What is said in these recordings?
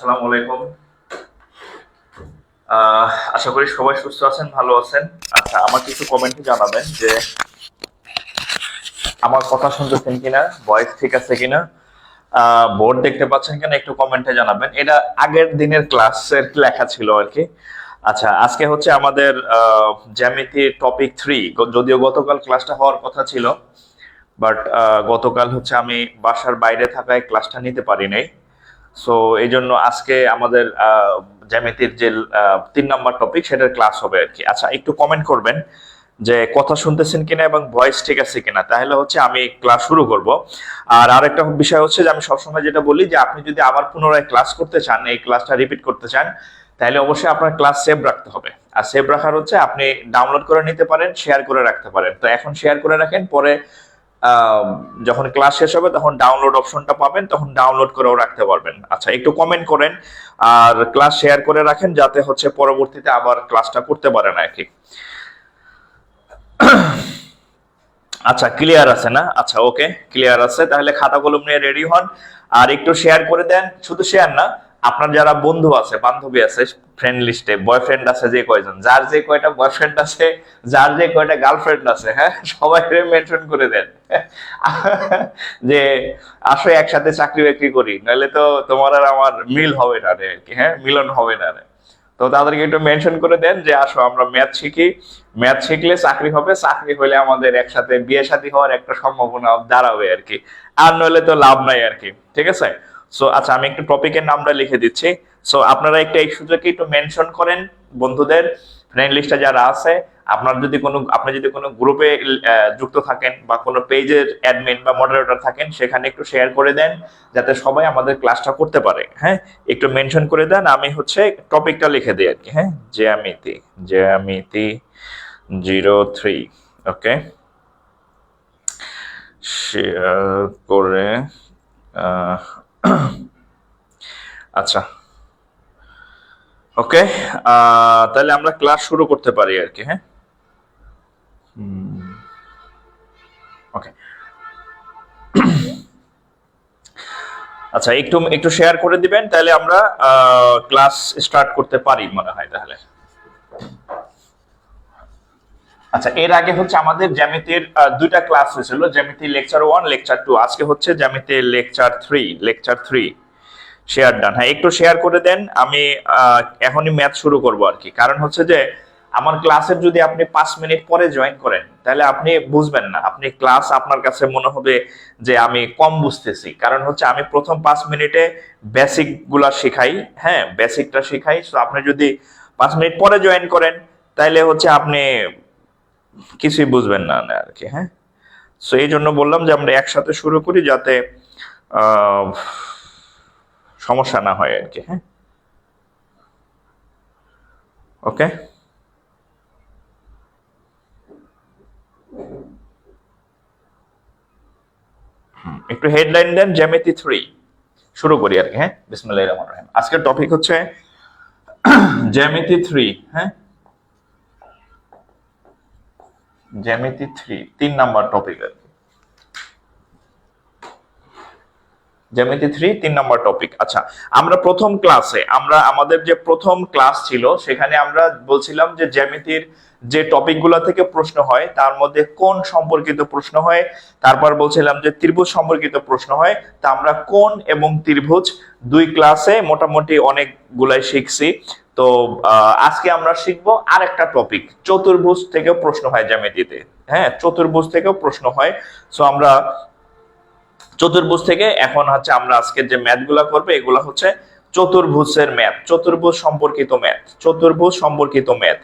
আসসালামু আলাইকুম। আশা করি সবাই সুস্থ আছেন, ভালো আছেন। আচ্ছা, আমাকে একটু কমেন্টে জানাবেন যে আমার কথা শুনতেছেন কিনা, ভয়েস ঠিক আছে কিনা, বোর্ড দেখতে পাচ্ছেন কিনা, একটু কমেন্টে জানাবেন। এটা আগের দিনের ক্লাসের লেখা ছিল আর কি। আচ্ছা, আজকে হচ্ছে আমাদের জ্যামিতি টপিক 3। যদিও গতকাল ক্লাসটা হওয়ার কথা ছিল, বাট গতকাল হচ্ছে আমি বাসার বাইরে থাকায় ক্লাসটা নিতে পারি নাই। সো এই জন্য আজকে আমাদের জ্যামিতির যে 3 নম্বর টপিক, সেটার ক্লাস হবে আর কি। আচ্ছা, একটু কমেন্ট করবেন যে কথা শুনতেছেন কিনা এবং ভয়েস ঠিক আছে কিনা, তাহলে হচ্ছে আমি ক্লাস শুরু করব। আর আরেকটা বিষয় হচ্ছে যে আমি সবসময় যেটা বলি যে আপনি যদি আবার পুনরায় ক্লাস করতে চান, এই ক্লাসটা রিপিট করতে চান, তাহলে অবশ্যই আপনার ক্লাস সেভ রাখতে হবে। আর সেভ রাখার হচ্ছে আপনি ডাউনলোড করে নিতে পারেন, শেয়ার করে রাখতে পারেন। তো এখন শেয়ার করে রাখেন, পরে যখন ক্লাস শেষ হবে তখন ডাউনলোড অপশনটা পাবেন, তখন ডাউনলোড করেও রাখতে পারবেন। আচ্ছা, একটু কমেন্ট করেন আর ক্লাস শেয়ার করে রাখেন, যাতে হচ্ছে পরবর্তীতে আবার ক্লাসটা করতে পারেন আর কি। আচ্ছা, ক্লিয়ার আছে না? আচ্ছা, ওকে, ক্লিয়ার আছে। তাহলে খাতা কলম নিয়ে রেডি হন আর একটু শেয়ার করে দেন। শুধু শেয়ার না, আপনার যারা বন্ধু আছে, বান্ধবী আছে, ফ্রেন্ড লিস্টে বয়ফ্রেন্ড আছে, যে কয়জন, যার যে কয়টা বয়ফ্রেন্ড আছে, যার যে কয়টা গার্লফ্রেন্ড আছে, হ্যাঁ, সবাই মেনশন করে দেন যে আসো একসাথে চাকরি বাকরি করি, নাহলে তো তোমার আর আমার মিল হবে না রে আর কি, হ্যাঁ, মিলন হবে না রে। তো তাদেরকে একটু মেনশন করে দেন যে আসো আমরা ম্যাথ শিখি, ম্যাথ শিখলে চাকরি হবে, চাকরি হলে আমাদের একসাথে বিয়ে শাদী হওয়ার একটা সম্ভাবনা দাঁড়াবে আর কি, আর নইলে তো লাভ নাই আর কি। ঠিক আছে? সো আচ্ছা, আমি একটু টপিকের নামটা লিখে দিচ্ছি। সো আপনারা একটু এই সুযোগে একটু মেনশন করেন বন্ধুদের, ফ্রেন্ড লিস্টে যারা আছে। আপনি যদি কোনো গ্রুপে যুক্ত থাকেন বা কোনো পেজের অ্যাডমিন বা মডারেটর থাকেন, সেখানে একটু শেয়ার করে দেন যাতে সবাই আমাদের ক্লাসটা করতে পারে। হ্যাঁ, একটু মেনশন করে দেন, আমি হচ্ছে টপিকটা লিখে দিই আর কি। হ্যাঁ, জ্যামিতি, জ্যামিতি 03। ওকে, শেয়ার করে আচ্ছা, ওকে, তাহলে আমরা ক্লাস শুরু করতে পারি আর কি। হ্যাঁ, ওকে। আচ্ছা, একটু একটু শেয়ার করে দিবেন, তাহলে আমরা ক্লাস স্টার্ট করতে পারি মনে হয় তাহলে। আচ্ছা, এর আগে হচ্ছে আমাদের জ্যামিতির 2টা ক্লাস হয়েছিল, জ্যামিতি লেকচার 1, লেকচার 2। আজকে হচ্ছে জ্যামিতি লেকচার 3, লেকচার 3। Share done. হ্যাঁ, একটু শেয়ার করে দেন। আমি এখনই ম্যাথ শুরু করব আর কি। কারণ হচ্ছে যে আমার ক্লাসের যদি আপনি 5 মিনিট পরে জয়েন করেন, তাহলে আপনি বুঝবেন না, আপনি ক্লাস আপনার কাছে মনে হবে যে আমি কম বুঝতেছি। কারণ হচ্ছে আমি প্রথম 5 মিনিটে বেসিক গুলা শেখাই, হ্যাঁ, বেসিকটা শেখাই। তো আপনি যদি 5 মিনিট পরে জয়েন করেন, তাহলে হচ্ছে আপনি কিছুই বুঝবেন না আর কি। হ্যাঁ, সো এই জন্য বললাম যে আমরা একসাথে শুরু করি, যাতে আহ সমস্যা না হয় আর কি। হ্যাঁ, ওকে। একটু হেডলাইন দেন, জ্যামিতি 3। শুরু করি আর কি। হ্যাঁ, বিসমিল্লাহির রহমানির রহিম। আজকের টপিক হচ্ছে জ্যামিতি 3। হ্যাঁ, জ্যামিতি 3 টপিক আর কি। জ্যামিতি 3 টপিক। আচ্ছা, আমরা প্রথম ক্লাসে আমাদের যে প্রথম ক্লাস ছিল, সেখানে আমরা বলছিলাম যে জ্যামিতির যে টপিকগুলো থেকে প্রশ্ন হয় তার মধ্যে কোণ সম্পর্কিত প্রশ্ন হয়। তারপর বলছিলাম যে ত্রিভুজ সম্পর্কিত প্রশ্ন হয়। তা আমরা কোণ এবং ত্রিভুজ 2 ক্লাসে মোটামুটি অনেকগুলাই শিখছি। তো আজকে আমরা শিখবো আরেকটা টপিক, চতুর্ভুজ থেকেও প্রশ্ন হয় জ্যামিতিতে। হ্যাঁ, চতুর্ভুজ থেকেও প্রশ্ন হয়। সো আমরা চতুর্ভুজ থেকে এখন হচ্ছে আমরা আজকে যে ম্যাথ গুলা করবো, এগুলা হচ্ছে চতুর্ভুজের ম্যাথ, চতুর্ভুজ সম্পর্কিত ম্যাথ, চতুর্ভুজ সম্পর্কিত ম্যাথ।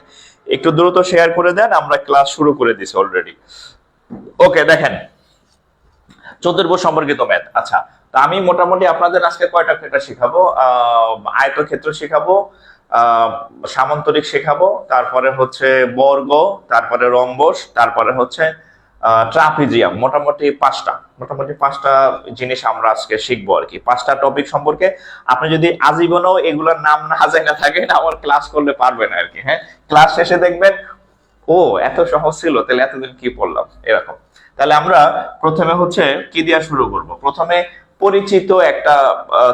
একটু দ্রুত শেয়ার করে দেন, আমরা ক্লাস শুরু করে দিছি অলরেডি। ওকে, দেখেন, চতুর্ভুজ সম্পর্কিত ম্যাথ। আচ্ছা, তা আমি মোটামুটি আপনাদের আজকে কয়টা ক্ষেত্র শেখাবো? আয়তক্ষেত্র শেখাবো, সামান্তরিক শেখাবো, তারপরে হচ্ছে বর্গ, তারপরে রম্বস, তারপরে হচ্ছে ট্রাপিজিয়াম। মোটামুটি পাঁচটা জিনিস আমরা আজকে শিখবো আর কি, 5টা টপিক সম্পর্কে। আপনি যদি আজীবনও এগুলোর নাম না জানা থাকেন, আমার ক্লাস করলে পারবেন আর কি। হ্যাঁ, ক্লাস শেষে দেখবেন ও এত সহজ ছিল, তাহলে এতদিন কি পড়লাম, এরকম। তাহলে আমরা প্রথমে হচ্ছে কি দিয়া শুরু করব? প্রথমে পরিচিত একটা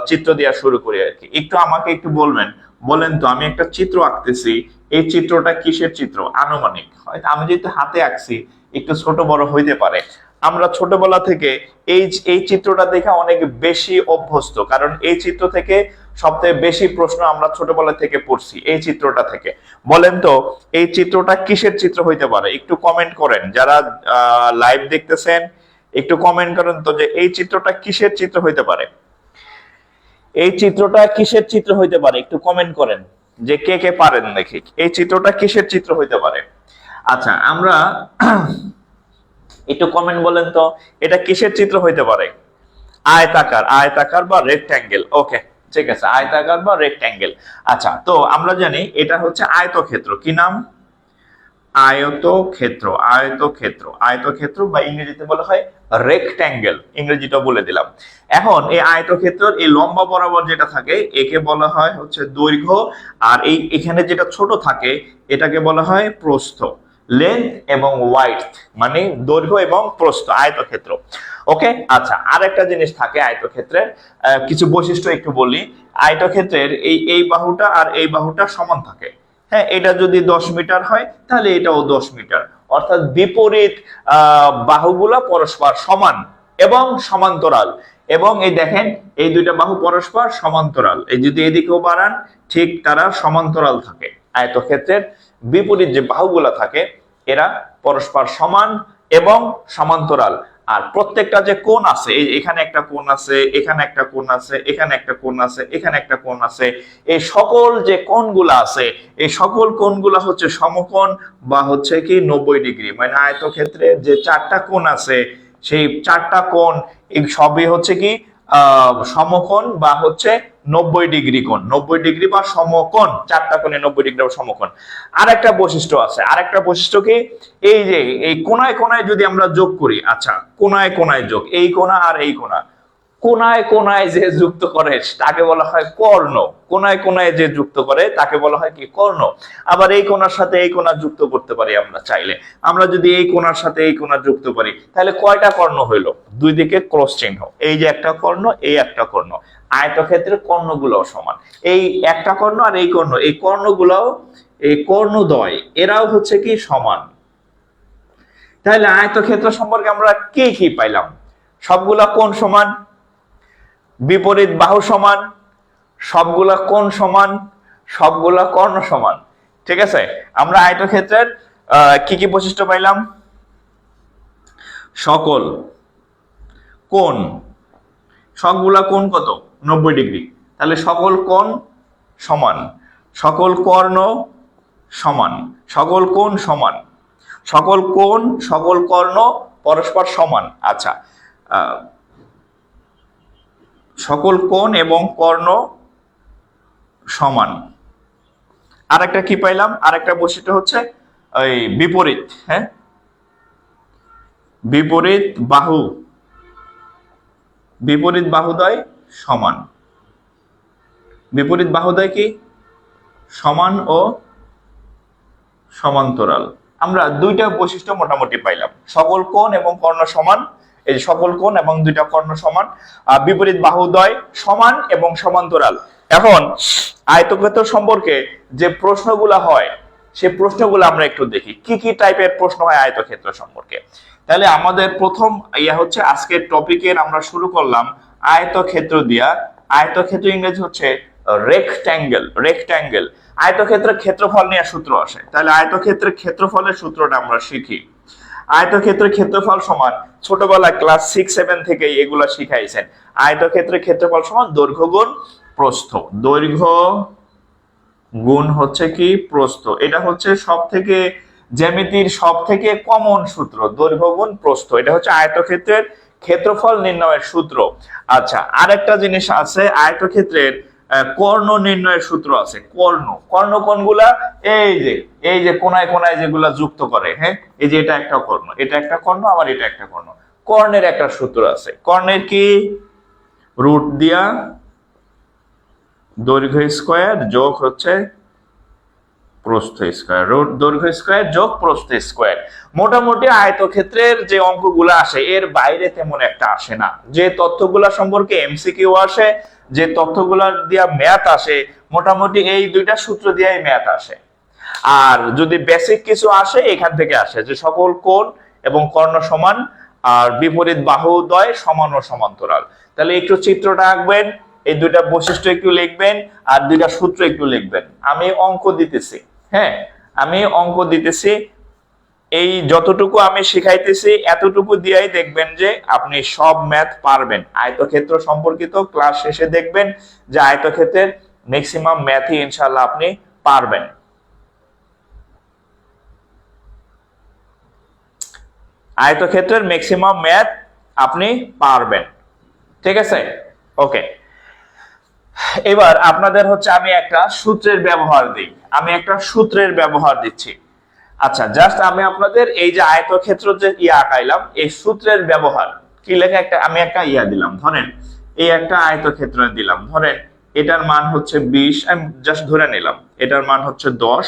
চিত্র দেওয়া শুরু করি আর কি। একটু আমাকে একটু বলেন তো, আমি একটা চিত্র আঁকতেছি, এই চিত্রটা কিসের চিত্র? আনুমানিক। হয়তো আমি যেহেতু হাতে আঁকছি একটু ছোট বড় হইতে পারে। আমরা ছোটবেলা থেকে এই চিত্রটা দেখে অনেক বেশি অভ্যস্ত, কারণ এই চিত্র থেকে সবথেকে বেশি প্রশ্ন আমরা ছোটবেলা থেকে পড়ছি এই চিত্রটা থেকে। বলেন তো এই চিত্রটা কিসের চিত্র হইতে পারে? একটু কমেন্ট করেন, যারা লাইভ দেখতেছেন একটু কমেন্ট করেন তো যে এই চিত্রটা কিসের চিত্র হইতে পারে। এই চিত্রটা কিসের চিত্র হইতে পারে একটু কমেন্ট করেন, যে কে কে পারেন দেখি এই চিত্রটা কিসের চিত্র হইতে পারে। আচ্ছা আমরা একটু কমেন্ট বলেন তো এটা কিসের চিত্র হইতে পারে? আয়তাকার বা রেক্ট্যাঙ্গেল। ওকে ঠিক আছে, আয়তাকার বা রেক্ট্যাঙ্গেল। আচ্ছা তো আমরা জানি এটা হচ্ছে আয়তক্ষেত্র। কি নাম? আয়তক্ষেত্র বা ইংরেজিতে বলা হয় রেক্ট্যাঙ্গেল, ইংরেজিটা বলে দিলাম। এখন এই আয়তক্ষেত্রের এই লম্বা বরাবর যেটা থাকে একে বলা হয় হচ্ছে দৈর্ঘ্য, আর এই এখানে যেটা ছোট থাকে এটাকে বলা হয় প্রস্থ। লেন্থ এবং ওয়াইডথ মানে দৈর্ঘ্য এবং প্রস্থ, আয়তক্ষেত্র। ওকে আচ্ছা, আরেকটা জিনিস থাকে আয়তক্ষেত্রের কিছু বৈশিষ্ট্য একটু বলি। আয়তক্ষেত্রের এই বাহুটা আর এই বাহুটা সমান থাকে। হ্যাঁ, এটা যদি 10 মিটার হয় তাহলে এটাও 10 মিটার, অর্থাৎ বিপরীত বাহুগুলা পরস্পর সমান এবং সমান্তরাল। এবং এই দেখেন এই দুইটা বাহু পরস্পর সমান্তরাল, এই যদি এদিকেও বাড়ান ঠিক তারা সমান্তরাল থাকে। আয়তক্ষেত্রের বিপরীত যে বাহুগুলা থাকে এরা পরস্পর সমান এবং সমান্তরাল। আর প্রত্যেকটা যে কোণ আছে, এখানে একটা কোণ আছে, এখানে একটা কোণ আছে, এখানে একটা কোণ আছে, এখানে একটা কোণ আছে, এই সকল যে কোণগুলা আছে এই সকল কোণগুলা হচ্ছে সমকোণ বা হচ্ছে কি 90 ডিগ্রি। মানে আয়তক্ষেত্রে যে 4টা কোণ আছে সেই 4টা কোণ এই সবই হচ্ছে কি সমকোণ বা হচ্ছে 90 ডিগ্রি কোণ, 90 ডিগ্রি বা সমকোণ। 4টা কোণে 90 ডিগ্রি বা সমকোণ। আরেকটা বৈশিষ্ট্য আছে, আরেকটা বৈশিষ্ট্য কি এই যে এই কোণায় কোণায় যদি আমরা যোগ করি, আচ্ছা কোণায় কোণায় যোগ, এই কোণা আর এই কোণা, কোণায় কোণায় যে যুক্ত করে তাকে বলা হয় কর্ণ। কোণায় কোণায় যে যুক্ত করে তাকে বলা হয় কি কর্ণ। আবার এই কোণার সাথে এই কোণা যুক্ত করতে পারি আমরা চাইলে। আমরা যদি এই কোণার সাথে এই কোণা যুক্ত করি তাহলে কয়টা কর্ণ হইলো? দুই দিকে ক্রস চিহ্ন, এই যে একটা কর্ণ এই একটা কর্ণ। আয়তক্ষেত্রের কর্ণগুলো সমান, এই একটা কর্ণ আর এই কর্ণ, এই কর্ণগুলোও এই কর্ণদ্বয় এরাও হচ্ছে কি সমান। তাহলে আয়তক্ষেত্র সম্পর্কে আমরা কি কি পাইলাম? সবগুলা কোণ সমান, বিপরীত বাহু সমান, সবগুলা কোণ সমান, সবগুলা কর্ণ সমান। ঠিক আছে, আমরা আয়তক্ষেত্রের কি কি বৈশিষ্ট্য পাইলাম? সকল কোণ, সবগুলা কোণ কত? 90 ডিগ্রি। তাহলে সকল কোণ সমান, সকল কর্ণ সমান, সকল কোণ সমান, সকল কোণ সকল কর্ণ পরস্পর সমান। আচ্ছা সকল কোণ এবং কর্ণ সমান। আরেকটা কি পাইলাম? আরেকটা বৈশিষ্ট্য হচ্ছে ওই বিপরীত। হ্যাঁ, বিপরীত বাহুদ্বয় সমান। বিপরীত বাহুদ্বয় কি? সমান ও সমান্তরাল। আমরা দুইটা বৈশিষ্ট্য মোটামুটি পাইলাম, সকল কোণ এবং কর্ণ সমান, এই সকল কোণ এবং দুইটা কর্ণ সমান, বিপরীত বাহুদ্বয় সমান এবং সমান্তরাল। এখন আয়তক্ষেত্র সম্পর্কে যে প্রশ্নগুলো হয় সেই প্রশ্নগুলো আমরা একটু দেখি, কি কি টাইপের প্রশ্ন হয় আয়তক্ষেত্র সম্পর্কে। তাহলে আমাদের প্রথম হচ্ছে আজকের টপিকের আমরা শুরু করলাম আয়তক্ষেত্র দিয়া। আয়তক্ষেত্র ইংরেজি হচ্ছে রেক্ট্যাঙ্গেল। আয়তক্ষেত্রের ক্ষেত্রফল নিয়ে সূত্র আসে, তাহলে আয়তক্ষেত্রের ক্ষেত্রফলের সূত্রটা আমরা শিখি। আয়তক্ষেত্রের ক্ষেত্রফল সমান, ছোটবেলায় ক্লাস 6-7 থেকে এগুলা শিখাইছেন। আয়তক্ষেত্রের ক্ষেত্রফল সমান দৈর্ঘ্য গুণ প্রস্থ। দৈর্ঘ্য গুণ হচ্ছে কি প্রস্থ। এটা হচ্ছে সবথেকে জ্যামিতির সবথেকে কমন সূত্র, দৈর্ঘ্য গুণ প্রস্থ। এটা হচ্ছে আয়তক্ষেত্রের ক্ষেত্রফল নির্ণয়ের সূত্র। আচ্ছা আরেকটা জিনিস আছে, আয়তক্ষেত্রের কর্ণ নির্ণয়ের সূত্র আছে। কর্ণ কোনগুলা? এই যে কোনায় কোনায় যেগুলা যুক্ত করে। হ্যাঁ, এই যে এটা একটা কর্ণ, এটা একটা কর্ণ, আবার এটা একটা কর্ণ। কর্ণের একটা সূত্র আছে। কর্ণের কি? রুট দিয়া দৈর্ঘ্য স্কয়ার যোগ হচ্ছে প্রস্থ স্কয়ার, রুট দৈর্ঘ্য স্কয়ার যোগ প্রস্থ স্কয়ার। মোটামুটি আয়তক্ষেত্রের যে অঙ্কগুলো আসে এর বাইরে তেমন একটা আসে না। যে তথ্যগুলা সম্পর্কে এমসিকিউ আসে, যে তথ্যগুলা দিয়া ম্যাথ আসে, মোটামুটি এই দুইটা সূত্র দিয়েই ম্যাথ আসে। আর যদি বেসিক কিছু আসে এখান থেকে আসে, যে সকল কোণ এবং কর্ণ সমান, আর বিপরীত বাহুদ্বয় সমান ও সমান্তরাল। তাহলে একটু চিত্রটা আঁকবেন, এই দুইটা বৈশিষ্ট্য একটু লিখবেন, আর দুইটা সূত্র একটু লিখবেন। আমি অঙ্ক দিতেছি, হ্যাঁ আমি অঙ্ক দিতেছি, এই যতটুকু আমি শিখাইতেছি এতটুকু দিয়েই দেখবেন যে আপনি সব ম্যাথ পারবেন। আয়তক্ষেত্র সম্পর্কিত ক্লাস শেষে দেখবেন যে আয়তক্ষেত্রের ম্যাক্সিমাম ম্যাথই ইনশাআল্লাহ আপনি পারবেন। আয়তক্ষেত্রের ম্যাক্সিমাম ম্যাথ আপনি পারবেন, ঠিক আছে? ওকে, এবার আপনাদের হচ্ছে আমি একটা সূত্রের ব্যবহার দিই, আমি একটা সূত্রের ব্যবহার দিচ্ছি। আচ্ছা, জাস্ট আমি আপনাদের এই যে আয়তক্ষেত্র যে আঁকাইলাম, এই সূত্রের ব্যবহার কি লেখা, একটা আমি একটা দিলাম, ধরেন এই একটা আয়তক্ষেত্র দিলাম, ধরেন এটার মান হচ্ছে 20, আমি জাস্ট ধরে নিলাম এটার মান হচ্ছে 10।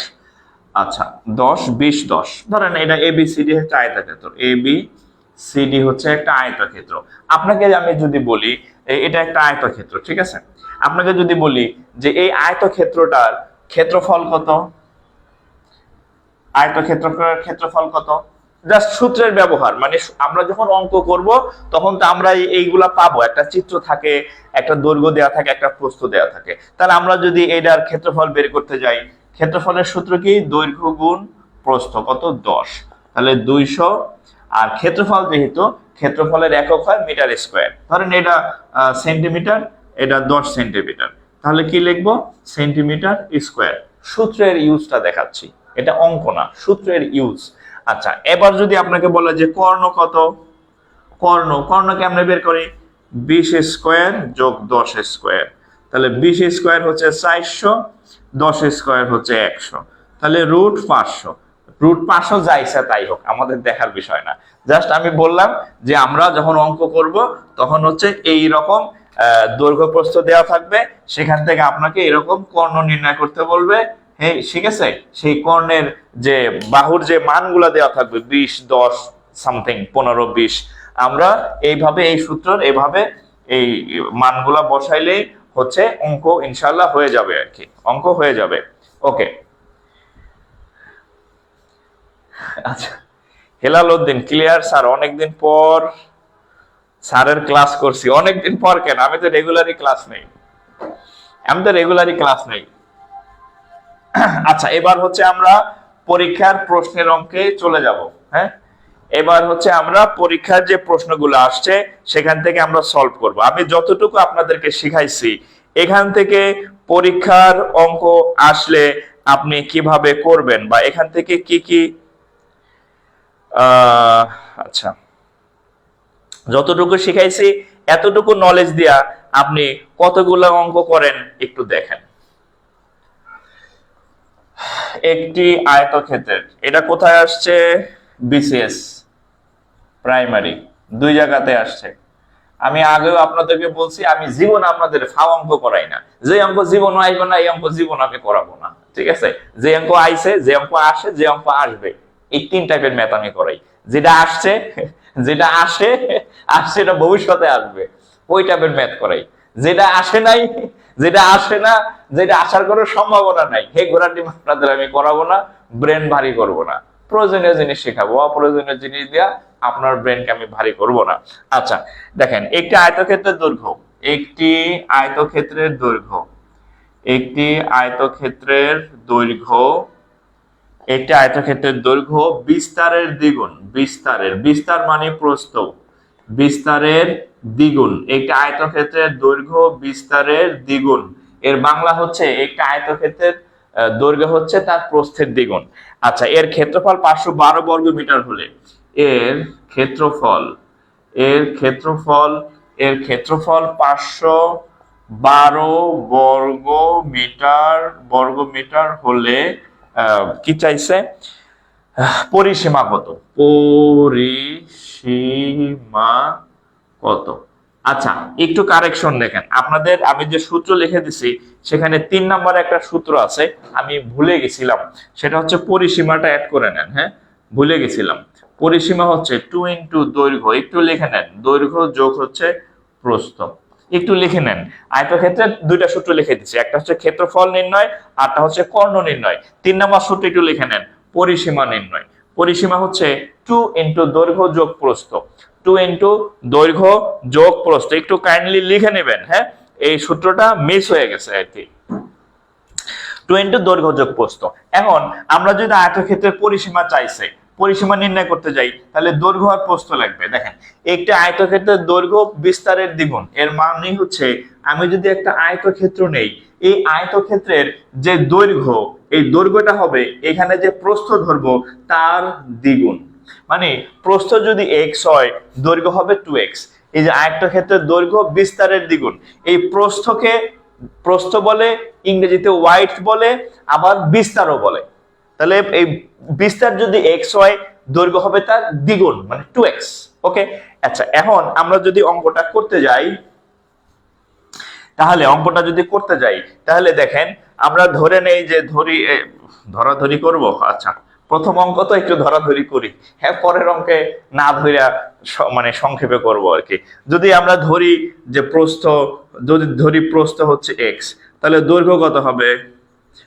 আচ্ছা 10 20 10, ধরেন এটা এবিসিডি হচ্ছে আয়তক্ষেত্র, এবিসিডি হচ্ছে একটা আয়তক্ষেত্র। আপনাকে আমি যদি বলি এটা একটা আয়তক্ষেত্র, ঠিক আছে, আপনাকে যদি বলি যে এই আয়তক্ষেত্রটার ক্ষেত্রফল কত, আয়তক্ষেত্রটার ক্ষেত্রফল কত, জাস্ট সূত্রের ব্যবহার, মানে আমরা যখন অঙ্ক করব তখন তো আমরা এইগুলা পাবো, একটা চিত্র থাকে, একটা দৈর্ঘ্য দেওয়া থাকে, একটা প্রস্থ দেওয়া থাকে। তাহলে আমরা যদি এটার ক্ষেত্রফল বের করতে যাই, ক্ষেত্রফলের সূত্র কি, দৈর্ঘ্য গুণ প্রস্থ কত 10, তাহলে 200। আর ক্ষেত্রফল যেহেতু ক্ষেত্রফলের একক হয় মিটার স্কয়ার, ধরেন এটা সেন্টিমিটার, এটা 10 সেন্টিমিটার, তাহলে কি লিখবো, সেন্টিমিটার স্কয়ার। সূত্রের ইউজটা দেখাচ্ছি, এটা অঙ্ক না, সূত্রের ইউজ। আচ্ছা, এবার যদি আপনাকে বলে যে কর্ণ কত, কর্ণ কেমনে বের করি, 20 স্কয়ার যোগ 10 স্কয়ার, তাহলে 20 স্কয়ার হচ্ছে 400, 10 স্কয়ার হচ্ছে 100, তাহলে রুট 500। রুট 500 যা ইচ্ছা তাই হোক, আমাদের দেখার বিষয় না। জাস্ট আমি বললাম যে আমরা যখন অঙ্ক করব তখন হচ্ছে এই রকম দৈর্ঘ্য প্রস্থ দেওয়া থাকবে, সেখান থেকে আপনাকে এরকম কর্ণ নির্ণয় করতে বলবে। হ্যাঁ ঠিক আছে, সেই কর্ণের যে বাহুর যে মানগুলা দেওয়া থাকবে 20 10 সামথিং 15 20, আমরা এইভাবে এই সূত্রের এইভাবে এই মানগুলা বসাইলেই হচ্ছে অঙ্ক ইনশাআল্লাহ হয়ে যাবে, আর কি অঙ্ক হয়ে যাবে। ওকে, আচ্ছা হেলাল উদ্দিন ক্লিয়ার স্যার, অনেকদিন পর স্যারের ক্লাস করছি। অনেকদিন পর কেন, আমি তো রেগুলারই ক্লাস নেই, আচ্ছা, এবার হচ্ছে আমরা পরীক্ষার প্রশ্নের অঙ্কে চলে যাব। হ্যাঁ, এবার হচ্ছে আমরা পরীক্ষার যে প্রশ্নগুলো আসছে সেখান থেকে আমরা সলভ করব। আমি যতটুকু আপনাদেরকে শিখাইছি এখান থেকে পরীক্ষার অঙ্ক আসলে আপনি কিভাবে করবেন, বা এখান থেকে কি কি আচ্ছা যতটুকু শিখাইছি এতটুকু নলেজ দিয়া আপনি কতগুলো অঙ্ক করেন একটু দেখেন। একটি আয়তক্ষেত্রের, এটা কোথায় আসছে, বিসিএস প্রাইমারি, দুই জায়গাতে আসছে। আমি আগেও আপনাদেরকে বলছি আমি জীবন আপনাদের ফাও অঙ্ক করাই না, যে অঙ্ক জীবন আইবে না এই অঙ্ক জীবন আমি করাবো না, ঠিক আছে? যে অঙ্ক আইছে, যে অঙ্ক আসে, যে অঙ্ক আসবে, এই 3 টাইপের ম্যাথ আমি করাই। যেটা আসছে, যেটা আসছে এটা ভবিষ্যতে আসবে, ওই টাইপের ম্যাথ করাই। যেটা আসে নাই, যেটা আসে না, যেটা আসার কোনো সম্ভাবনা নাই, হে ঘোড়ার ডিম আপনাদের আমি করাবো না, ব্রেন ভারী করবো না। প্রয়োজনীয় জিনিস শেখাবো, অপ্রয়োজনীয় জিনিস দিয়া আপনার ব্রেনকে আমি ভারী করব না। আচ্ছা দেখেন, একটি আয়তক্ষেত্রের দৈর্ঘ্য, একটি আয়তক্ষেত্রের দৈর্ঘ্য, একটি আয়তক্ষেত্রের দৈর্ঘ্য, একটি আয়তক্ষেত্রের দৈর্ঘ্য বিস্তারের দ্বিগুণ, বিস্তার মানে প্রস্থ, বিস্তারের দ্বিগুণ, একটি আয়তক্ষেত্রের দৈর্ঘ্য বিস্তারের দ্বিগুণ। এর বাংলা হচ্ছে একটি আয়তক্ষেত্রের দৈর্ঘ্য হচ্ছে তার প্রস্থের দ্বিগুণ। আচ্ছা, এর ক্ষেত্রফল 512 বর্গ মিটার হলে এর ক্ষেত্রফল, এর ক্ষেত্রফল, এর ক্ষেত্রফল 512 বর্গ মিটার হলে কি চাইছে, পরিসীমা কত, পরিসীমা কত। আচ্ছা, একটু কারেকশন দেখেন, আপনাদের আমি যে সূত্র লিখে দিছি সেখানে 3 নম্বরে একটা সূত্র আছে, আমি ভুলে গেছিলাম, সেটা হচ্ছে পরিসীমাটা অ্যাড করে নেন। হ্যাঁ, ভুলে গেছিলাম। পরিসীমা হচ্ছে 2 ইন্টু দৈর্ঘ্য, একটু লিখে নেন, দৈর্ঘ্য যোগ হচ্ছে প্রস্থ, একটু লিখে নেন। আয়তক্ষেত্রের দুইটা সূত্র লিখে দিচ্ছি, একটা হচ্ছে ক্ষেত্রফল নির্ণয়, আরটা হচ্ছে কর্ণ নির্ণয়। 3 নম্বর সূত্র একটু লিখে নেন, পরিসীমা নির্ণয়। পরিসীমা হচ্ছে 2 ইন্টু দৈর্ঘ্য যোগ প্রস্থ, 2 ইন্টু দৈর্ঘ্য যোগ প্রস্থ, একটু কাইন্ডলি লিখে নেবেন। হ্যাঁ, এই সূত্রটা মিস হয়ে গেছে আর কি। 2 ইন্টু দৈর্ঘ্য যোগ প্রস্থ। এখন আমরা যদি আয়তক্ষেত্রের পরিসীমা চাইছে, পরিসীমা নির্ণয় করতে যাই, তাহলে দৈর্ঘ্য আর প্রস্থ লাগবে। দেখেন, একটি আয়তক্ষেত্রের দৈর্ঘ্য বিস্তারের দ্বিগুণ, এর মানে হচ্ছে আমি যদি একটা আয়তক্ষেত্র নেই, এই আয়তক্ষেত্রের যে দৈর্ঘ্য, এই দৈর্ঘ্যটা হবে এখানে যে প্রস্থ ধরবো তার দ্বিগুণ। মানে প্রস্থ যদি x হয়, দৈর্ঘ্য হবে 2x। এই যে আয়তক্ষেত্রের দৈর্ঘ্য বিস্তারের দ্বিগুণ, এই প্রস্থকে প্রস্থ বলে, ইংরেজিতে ওয়াইড বলে, আবার বিস্তারও বলে। তাহলে এই বিস্তার যদি x হয়, দৈর্ঘ্য হবে তার দ্বিগুণ, মানে 2x। ওকে, আচ্ছা, এখন আমরা যদি অঙ্কটা করতে যাই, তাহলে দেখেন, আমরা ধরে নেই যে ধরাধরি করব। আচ্ছা, প্রথম অঙ্ক তো একটু ধরাধরি করি, হ্যাঁ, পরের অঙ্কে না ধরিয়া মানে সংক্ষেপে করব আর কি। যদি আমরা ধরি যে প্রস্থ হচ্ছে x, তাহলে দৈর্ঘ্য কত হবে?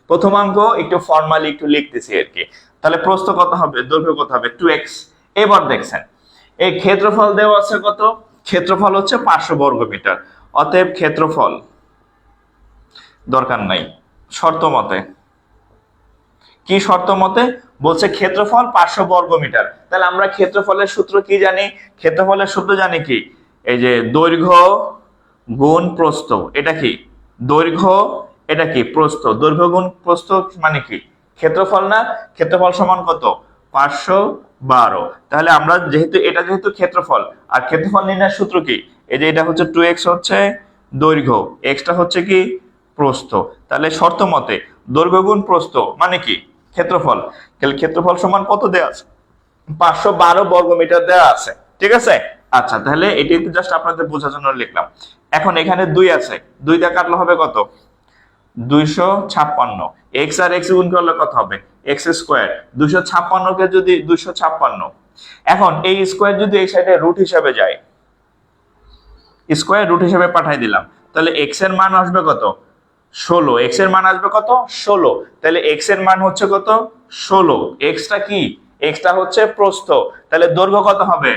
প্রথম অঙ্ক একটু ফর্মালি একটু লিখতেছি আর কি। তাহলে প্রস্থ কত হবে, দৈর্ঘ্য কত হবে? 2x। এবার দেখছেন, এই ক্ষেত্রফল দেওয়া আছে কত? ক্ষেত্রফল হচ্ছে 500 বর্গ মিটার। অতএব ক্ষেত্রফল দরকার নাই, শর্ত মতে। কি শর্ত মতে? বলছে ক্ষেত্রফল 500 বর্গ মিটার। তাহলে আমরা ক্ষেত্রফলের সূত্র কি জানি? ক্ষেত্রফলের সূত্র জানি কি? এই যে দৈর্ঘ্য গুণ প্রস্থ, এটা কি দৈর্ঘ্য, এটা কি প্রস্থ, দৈর্ঘ্য গুণ প্রস্থ মানে কি ক্ষেত্রফল না? ক্ষেত্রফল সমান কত? 512। তাহলে আমরা যেহেতু ক্ষেত্রফল, আর ক্ষেত্রফল নির্ণয়ের সূত্র কি? এই যে এটা হচ্ছে 2x হচ্ছে দৈর্ঘ্য, xটা হচ্ছে কি প্রস্থ। তাহলে শর্ত মতে দৈর্ঘ্য গুণ প্রস্থ মানে কি ক্ষেত্রফল। তাহলে ক্ষেত্রফল সমান কত দেয়া আছে? 512 বর্গ মিটার দেওয়া আছে, ঠিক আছে। আচ্ছা, তাহলে এটি তো জাস্ট আপনাদের বোঝার জন্য লিখলাম। এখন এখানে 2 আছে, 2 দিয়ে কাটলে হবে কত? 256। x আর x গুণ করলে কত হবে? x square. 256 কে যদি 256, এখন এই স্কয়ার যদি এই সাইডে রুট হিসাবে যায়, স্কয়ার রুট হিসাবে পাঠাই দিলাম, তাহলে x এর মান আসবে কত? 16। x এর মান আসবে কত? 16। তাহলে x এর মান হচ্ছে কত? 16। x টা কি? x টা হচ্ছে প্রস্থ। তাহলে দৈর্ঘ্য কত হবে?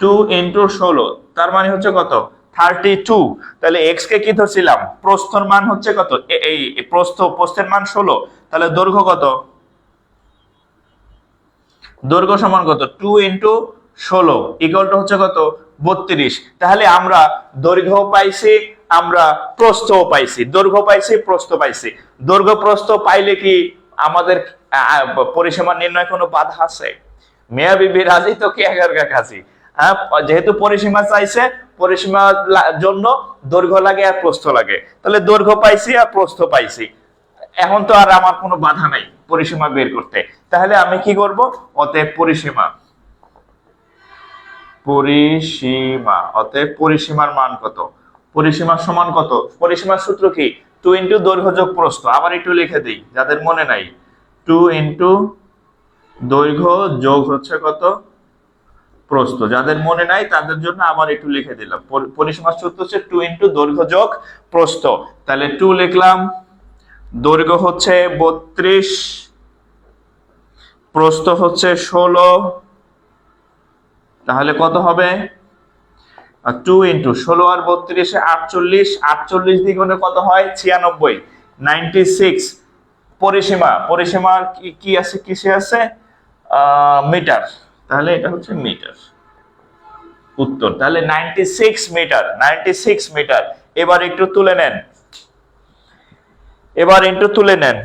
2 ইন্টু 16, তার মানে হচ্ছে কত? 32। তাহলে x কে কি ধরছিলাম? প্রস্থর মান হচ্ছে কত? এই প্রস্থের মান 16। তাহলে দৈর্ঘ্য কত? দৈর্ঘ্য সমান কত? 2 ইন্টু 16 ইকুয়াল টু হচ্ছে কত? 32। তাহলে আমরা দৈর্ঘ্য পাইছি, আমরা প্রস্থও পাইছি, দৈর্ঘ্য পাইছি, প্রস্থ পাইছি। দৈর্ঘ্য প্রস্থ পাইলে কি আমাদের পরিসীমা নির্ণয় কোনো বাধা আছে? মিয়া বিবি রাজি তো কি এগারগা কাজী। হ্যাঁ, যেহেতু পরিসীমা চাইছে, পরিসীমার জন্য দৈর্ঘ্য লাগে আর প্রস্থ লাগে। তাহলে দৈর্ঘ্য পাইছি আর প্রস্থ পাইছি, এখন তো আর আমার কোনো বাধা নাই পরিসীমা বের করতে। তাহলে আমি কি করব? অতএব পরিসীমার মান কত? পরিসীমার সমান কত? পরিসীমার সূত্র কি? 2 ইন্টু দৈর্ঘ্য যোগ প্রস্থ। আবার একটু লিখে দিই যাদের মনে নাই, 2 ইন্টু দৈর্ঘ্য যোগ হচ্ছে কত? প্রস্থ। যাদের মনে নাই তাদের জন্য আবার একটু লিখে দিলাম, পরিসীমার সূত্র হচ্ছে 2 ইন্টু দৈর্ঘ্য যোগ প্রস্থ। তাহলে 2 লিখলাম, দৈর্ঘ্য হচ্ছে 32, প্রস্থ হচ্ছে 16। তাহলে কত হবে? 2 ইন্টু 16 আর 32 48, 48 দ্বিগুণে কত হয়? 96, 96। পরিসীমা কি আছে, কিসে আছে? মিটার। তাহলে এটা হচ্ছে মিটার উত্তর। তাহলে 96 মিটার, 96 মিটার। এবার একটু তুলে নেন,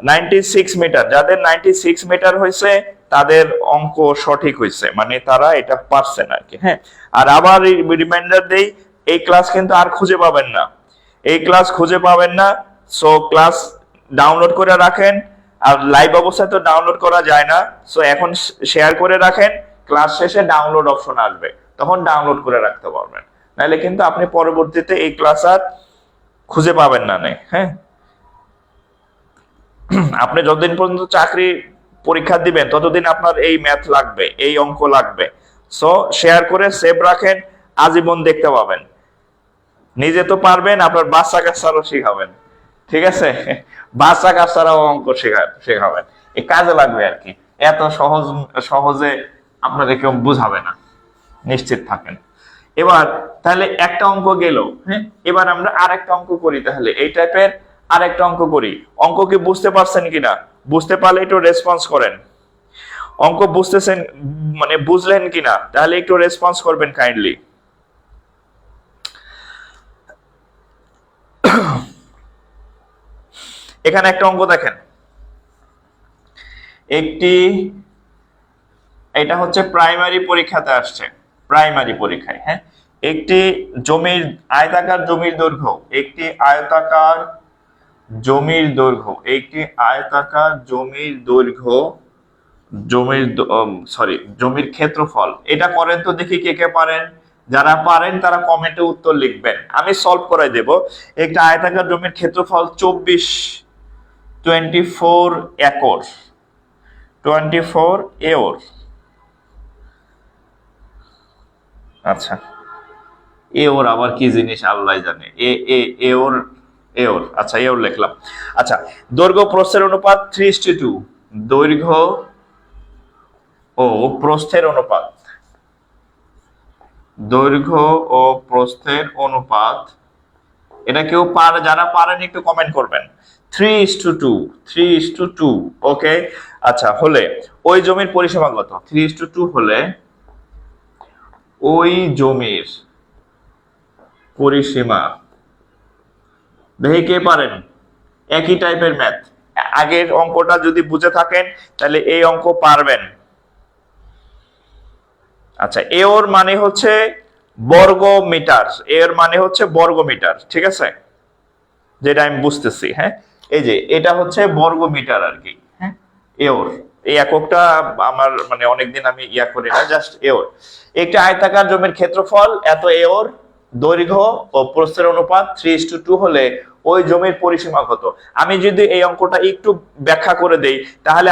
96 মিটার। যাদের 96 মিটার হয়েছে তাদের অঙ্ক সঠিক হয়েছে, মানে তারা এটা পারছেন আর কি। হ্যাঁ, আর আবার রিমাইন্ডার দেই, এই ক্লাস কিন্তু আর খুঁজে পাবেন না, সো ক্লাস ডাউনলোড করে রাখেন। আর লাইভ অবস্থায় তো ডাউনলোড করা যায় না, সো এখন শেয়ার করে রাখেন, ক্লাস শেষে ডাউনলোড অপশন আসবে, তখন ডাউনলোড করে রাখতে পারবেন। নাহলে কিন্তু আপনি পরবর্তীতে এই ক্লাস আর খুঁজে পাবেন না। হ্যাঁ, আপনি যতদিন পর্যন্ত চাকরি পরীক্ষা দিবেন ততদিন আপনার এই ম্যাথ লাগবে, এই অঙ্ক লাগবে। সো শেয়ার করে সেভ রাখেন, আজীবন দেখতে পাবেন। নিজে তো পারবেন, আপনার বাচ্চা কাচ্চারও শেখাবেন। ঠিক আছে, বাচ্চা কাচ্চারাও অঙ্ক শেখাবেন, এই কাজে লাগবে আর কি। এত সহজে আপনাদের কেউ বুঝাবে না, নিশ্চিত থাকেন। এবার তাহলে একটা অঙ্ক গেল। হ্যাঁ, এবার আমরা আরেকটা অঙ্ক করি। তাহলে এই টাইপের আরেকটা অঙ্ক করি। অঙ্ক কি বুঝতে পারছেন কিনা? বুঝতে পারলে একটু রেসপন্স করেন। অঙ্ক বুঝতেছেন, মানে বুঝলেন কিনা, তাহলে একটু রেসপন্স করবেন কাইন্ডলি। এখানে একটা অঙ্ক দেখেন, এটা হচ্ছে প্রাইমারি পরীক্ষাতে আসছে, প্রাইমারি পরীক্ষায়। হ্যাঁ, একটি আয়তাকার জমির দৈর্ঘ্য, জমির ক্ষেত্রফল। এটা করেন তো দেখি কে কে পারেন। যারা পারেন তারা কমেন্টে উত্তর লিখবেন, আমি সলভ করে দেব। একটা আয়তাকার জমির ক্ষেত্রফল 24 একর, 24 একর। আচ্ছা, এওর আবার কি জিনিস আল্লাহ জানে। এওর, আচ্ছা এওর লিখলাম। আচ্ছা, দৈর্ঘ্য প্রস্থের অনুপাত 3:2, দৈর্ঘ্য ও প্রস্থের অনুপাত, দৈর্ঘ্য ও প্রস্থের অনুপাত। এটা কেউ যারা পারেন একটু কমেন্ট করবেন। 3:2, ওকে। আচ্ছা, হলে ওই জমির পরিসীমা কত? 3:2 হলে ওই জমির পরিসীমা, দেখি কে পারেন। একই টাইপের ম্যাথ, আগের অঙ্কটা যদি বুঝে থাকেন তাহলে এই অঙ্ক পারবেন। আচ্ছা, এর মানে হচ্ছে বর্গ মিটার, এর মানে হচ্ছে বর্গ মিটার, ঠিক আছে, যেটা আমি বুঝতেছি। হ্যাঁ, এই যে এটা হচ্ছে বর্গ মিটার আর কি। হ্যাঁ, এর এই এককটা আমার মানে অনেকদিন আমি করি না, জাস্ট এর। একটা আয়তাকার জমির ক্ষেত্রফল এত, এর দৈর্ঘ্য ও প্রস্থের অনুপাত 3:2 হলে ওই জমির পরিসীমা কত? আমি যদি এই অঙ্কটা একটু ব্যাখ্যা করে দেই তাহলে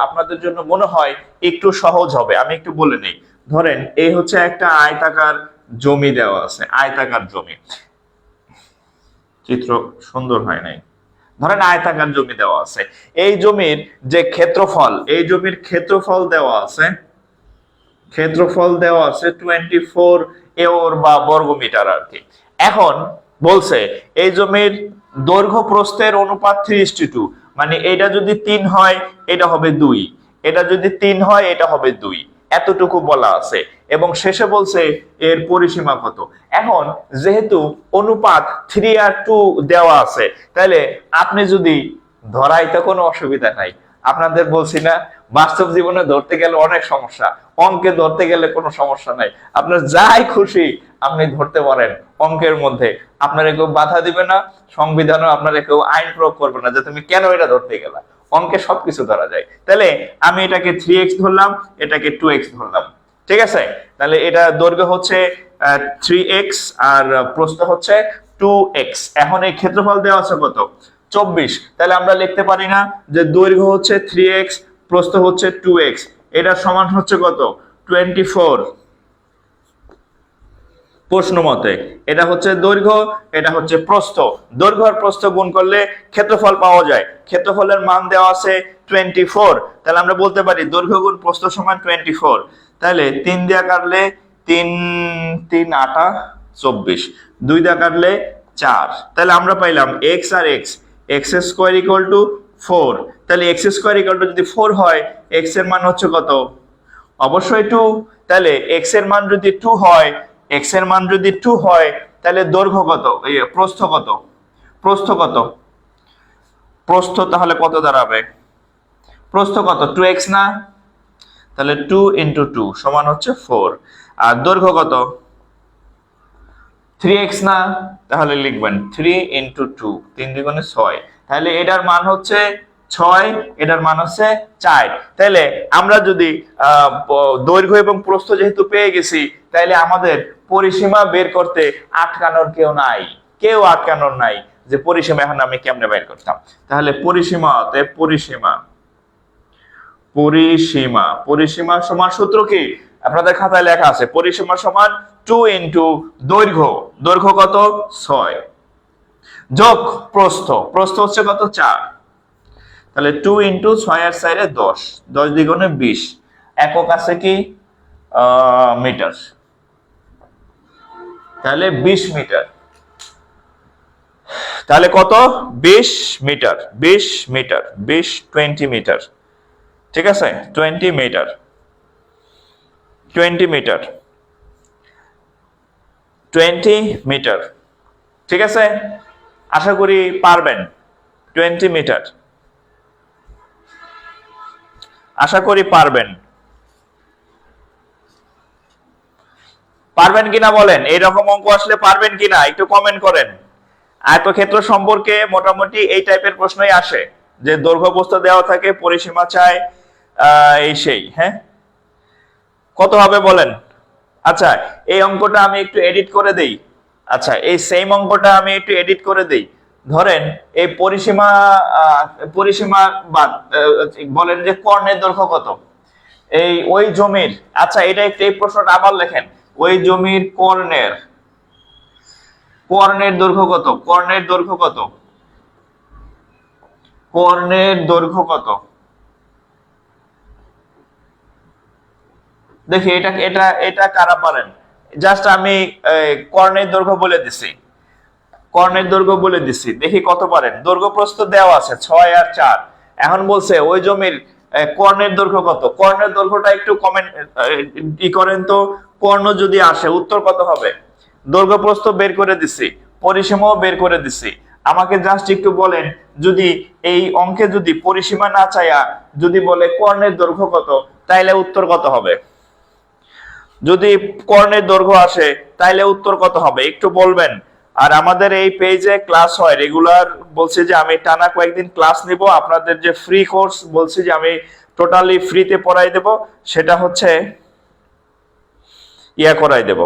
আপনাদের জন্য মনে হয় একটু সহজ হবে। আমি একটু বলে নেই। ধরেন এই হচ্ছে একটা আয়তাকার জমি দেওয়া আছে, আয়তাকার জমি, চিত্র সুন্দর হয় নাই। ধরেন আয়তাকার জমি দেওয়া আছে, এই জমির যে ক্ষেত্রফল, এই জমির ক্ষেত্রফল দেওয়া আছে, 24 একর বা বর্গমিটার আর কি। এখন বলছে এই জমির দৈর্ঘ্য প্রস্থের অনুপাত 3:2, মানে এটা যদি 3 হয় এটা হবে 2, এটা যদি 3 হয় এটা হবে 2, এতটুকু বলা আছে। এবং শেষে বলছে এর পরিসীমা কত। এখন যেহেতু অনুপাত 3 আর 2 দেওয়া আছে, তাহলে আপনি যদি ধরাইতে কোনো অসুবিধা নাই। আপনাদের বলছি না, বাস্তব জীবনে ধরতে গেলে অনেক সমস্যা, অঙ্কে ধরতে গেলে কোনো সমস্যা নাই। আপনার যাই খুশি আপনি ধরতে পারেন অঙ্কের মধ্যে, আপনারা কেউ বাধা দিবে না, সংবিধানও আপনারা কেউ আইন প্রয়োগ করবে না যে তুমি কেন এটা ধরতে গেলা। অঙ্কে সবকিছু ধরা যায়। তাহলে আমি এটাকে 3x ধরলাম, এটাকে 2x ধরলাম, ঠিক আছে। তাহলে এটা দৈর্ঘ্য হচ্ছে 3x আর প্রস্থ হচ্ছে 2x। এখন এই ক্ষেত্রফল দেওয়া আছে কত? 24। তাহলে আমরা লিখতে পারি না যে দৈর্ঘ্য হচ্ছে 3x, প্রস্থ হচ্ছে 2x, এটা সমান হচ্ছে কত? 24। প্রশ্ন মতে এটা হচ্ছে দৈর্ঘ্য, এটা হচ্ছে প্রস্থ। দৈর্ঘ্য আর প্রস্থ গুণ করলে ক্ষেত্রফল পাওয়া যায়। ক্ষেত্রফলের মান দেওয়া আছে 24। তাহলে আমরা বলতে পারি দৈর্ঘ্য গুণ প্রস্থ সমান 24। তাহলে 3 দিয়ে কাটলে 3 3 8 24, 2 দিয়ে কাটলে 4। তাহলে আমরা পাইলাম x আর x, x square equal to 4। তাহলে x স্কয়ার ইকুয়াল টু যদি 4 হয়, x এর মান হচ্ছে কত? অবশ্যই 2। তাহলে x এর মান যদি 2 হয়, x এর মান যদি 2 হয়, তাহলে দৈর্ঘ্য কত? প্রস্থ কত? প্রস্থ কত? প্রস্থ তাহলে কত দাঁড়াবে? প্রস্থ কত? 2x না? তাহলে 2 × 2 সমান হচ্ছে 4। আর দৈর্ঘ্য কত? 3x না? তাহলে লিখবেন 3 × 2, 3 × 2 = 6। তাহলে এটার মান হচ্ছে 6, এটার মান হচ্ছে 4। তাহলে আমরা যদি দৈর্ঘ্য এবং প্রস্থ যেহেতু পেয়ে গেছি, তাহলে আমাদের পরিসীমা বের করতে আটকানোর কেউ আটকানোর নাই যে পরিসীমা এখন আমি কেমনে বের করতাম। তাহলে পরিসীমা সমান সূত্র কি আপনাদের খাতায় লেখা আছে, পরিসীমা সমান 2 ইনটু দৈর্ঘ্য কত 6 যোগ প্রস্থ হচ্ছে কত 4, তাহলে 2 ইনটু 6 এর সাইডে 10 দ্বিগুণে 20, একক আছে কি মিটার, তাহলে 20 মিটার। তাহলে কত 20 মিটার 20 মিটার, ঠিক আছে 20 মিটার, ঠিক আছে, আশা করি পারবেন 20 মিটার, আশা করি পারবেন কিনা বলেন, এইরকম অঙ্ক আসলে পারবেন কিনা একটু কমেন্ট করেন। আয়তক্ষেত্র সম্পর্কে মোটামুটি এই টাইপের প্রশ্নই আসে যে দৈর্ঘ্য প্রস্থ দেওয়া থাকে, পরিসীমা চাই, এই সেই। হ্যাঁ, কত হবে বলেন? আচ্ছা, এই অঙ্কটা আমি একটু এডিট করে দেই। আচ্ছা, এই সেম অঙ্কটা আমি একটু এডিট করে দেই। ধরেন এই পরিসীমা বাদ বলেন যে কর্ণের দৈর্ঘ্য কত ওই জমির। আচ্ছা, এটা একটু এই প্রশ্নটা আবার লেখেন, ওই জমির কর্ণের দৈর্ঘ্য কত, কর্ণের দৈর্ঘ্য কত। দেখি এটা কারা পারেন। জাস্ট আমি কর্ণের দৈর্ঘ্য বলে দিছি, দেখি কত পারেন। দৈর্ঘ্য প্রস্থ দেওয়া আছে 6 আর 4। এখন বলছে ওই জমির কর্ণের দৈর্ঘ্য কত। কর্ণের দৈর্ঘ্যটা একটু কমেন্ট করেন তো, কর্ণ যদি আসে উত্তর কত হবে। দৈর্ঘ্য প্রস্থ বের করে দিছি, পরিসীমাও বের করে দিছি। আমাকে জাস্ট একটু বলেন, যদি এই অঙ্কে যদি পরিসীমা না চাইয়া যদি বলে কর্ণের দৈর্ঘ্য কত, তাইলে উত্তর কত হবে। যদি কর্ণের দৈর্ঘ্য আসে তাইলে উত্তর কত হবে একটু বলবেন। আর আমাদের এই পেজে ক্লাস হয় রেগুলার, বলছি যে আমি টানা কয়েকদিন ক্লাস নিব। আপনাদের যে ফ্রি কোর্স বলছি যে আমি টোটালি ফ্রিতে পড়াই দেব, সেটা হচ্ছে করাই দেব।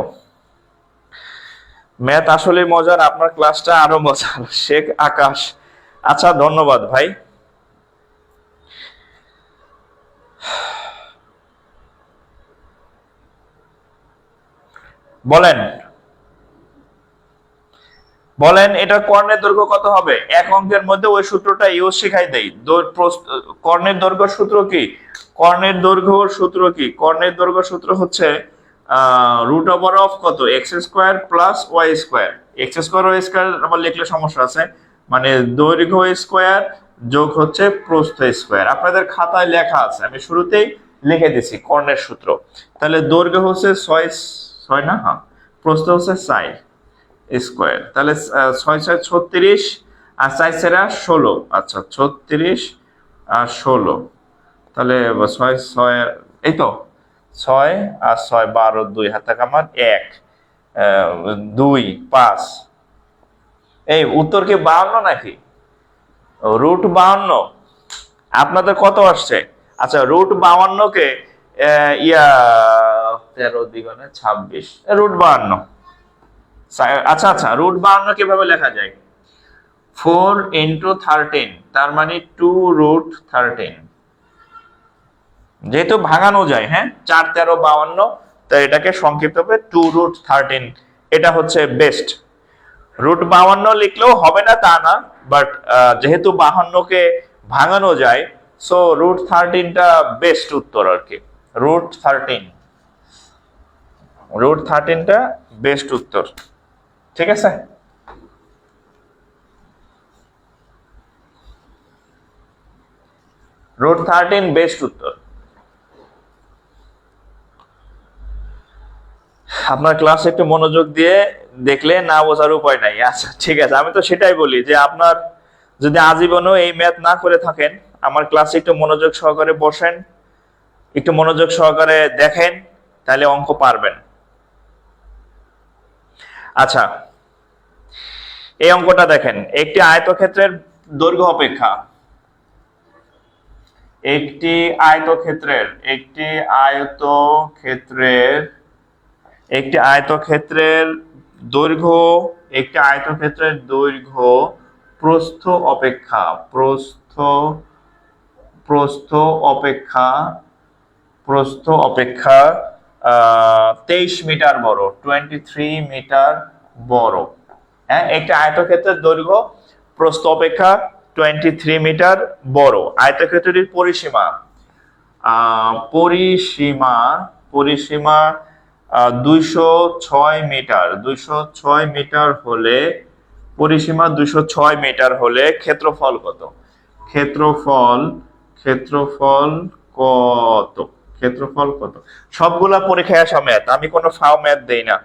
ম্যাথ আসলে মজার, আপনার ক্লাসটা আরো মজার। শেখ আকাশ, আচ্ছা ধন্যবাদ ভাই। বলেন এটা কর্ণের দৈর্ঘ্য কত হবে। এক অঙ্কের মধ্যে ওই সূত্রটা ইউজ শিখাই দেই। কর্ণের দৈর্ঘ্য সূত্র কি, কর্ণের দৈর্ঘ্য সূত্র হচ্ছে রুট ওভার অফ কত x square plus y square. X square y square আবার লিখলে সমস্যা আছে, মানে দৈর্ঘ্য স্কোয়ার যোগ হচ্ছে প্রস্থ স্কোয়ার। আপনাদের খাতায় লেখা আছে, আমি শুরুতেই লিখে দিছি কর্ণের সূত্র। তাহলে দৈর্ঘ্য হচ্ছে 6 না, হ্যাঁ, প্রস্থ হচ্ছে 4 স্কোয়ার। তাহলে 6 6 36 আর 4 4 16। আচ্ছা 36 আর 16, তাহলে 6 6 এই তো 6 আর 6 12, 2 হাতে কামার 1 2 5। এই উত্তর কি 52 নাকি রুট 52? আপনাদের কত আসছে? আচ্ছা রুট 52 কে 13 দ্বিগুণে 26, রুট 52। আচ্ছা রুট 52 কিভাবে লেখা যায়? 4 ইন্টু 13, তার মানে 2 রুট 13। যেহেতু ভাঙানো যায়, হ্যাঁ, 4 13 52, তাই এটাকে সংক্ষিপ্ত হবে 2 রুট 13। এটা হচ্ছে বেস্ট। রুট 52 লিখলেও হবে না তা না, বাট যেহেতু 52 কে ভাঙানো যায়, সো রুট 13টা বেস্ট উত্তর আর কি। রুট 13টা বেস্ট উত্তর, ঠিক আছে। রুট 13 বেস্ট উত্তর। আপনার ক্লাস একটু মনোযোগ দিয়ে দেখলে না বোঝার উপায় নাই। আচ্ছা ঠিক আছে, আমি তো সেটাই বলি যে আপনার যদি আজীবনও এই ম্যাথ না করে থাকেন, আমার ক্লাসে একটু মনোযোগ সহকারে বসেন, একটু মনোযোগ সহকারে দেখেন, তাহলে অঙ্ক পারবেন। আচ্ছা এই অঙ্কটা দেখেন, একটি আয়তক্ষেত্রের দৈর্ঘ্য অপেক্ষা একটি আয়তক্ষেত্রের একটি আয়তক্ষেত্রের দৈর্ঘ্য একটি আয়তক্ষেত্রের দৈর্ঘ্য প্রস্থ অপেক্ষা প্রস্থ অপেক্ষা প্রস্থ অপেক্ষা 23 মিটার বড়, 23 মিটার বড়। হ্যাঁ, একটি আয়তক্ষেত্রের দৈর্ঘ্য প্রস্থ অপেক্ষা 23 মিটার বড়। আয়তক্ষেত্রটির পরিসীমা পরিসীমা পরিসীমা 206 মিটার। 206 মিটার হলে পরিসীমা 206 মিটার হলে ক্ষেত্রফল কত? ক্ষেত্রফল ক্ষেত্রফল কত? ক্ষেত্রফল কত? সবগুলা পরীক্ষায় আসা ম্যাথ, আমি কোনো ফাও ম্যাথ দেই না।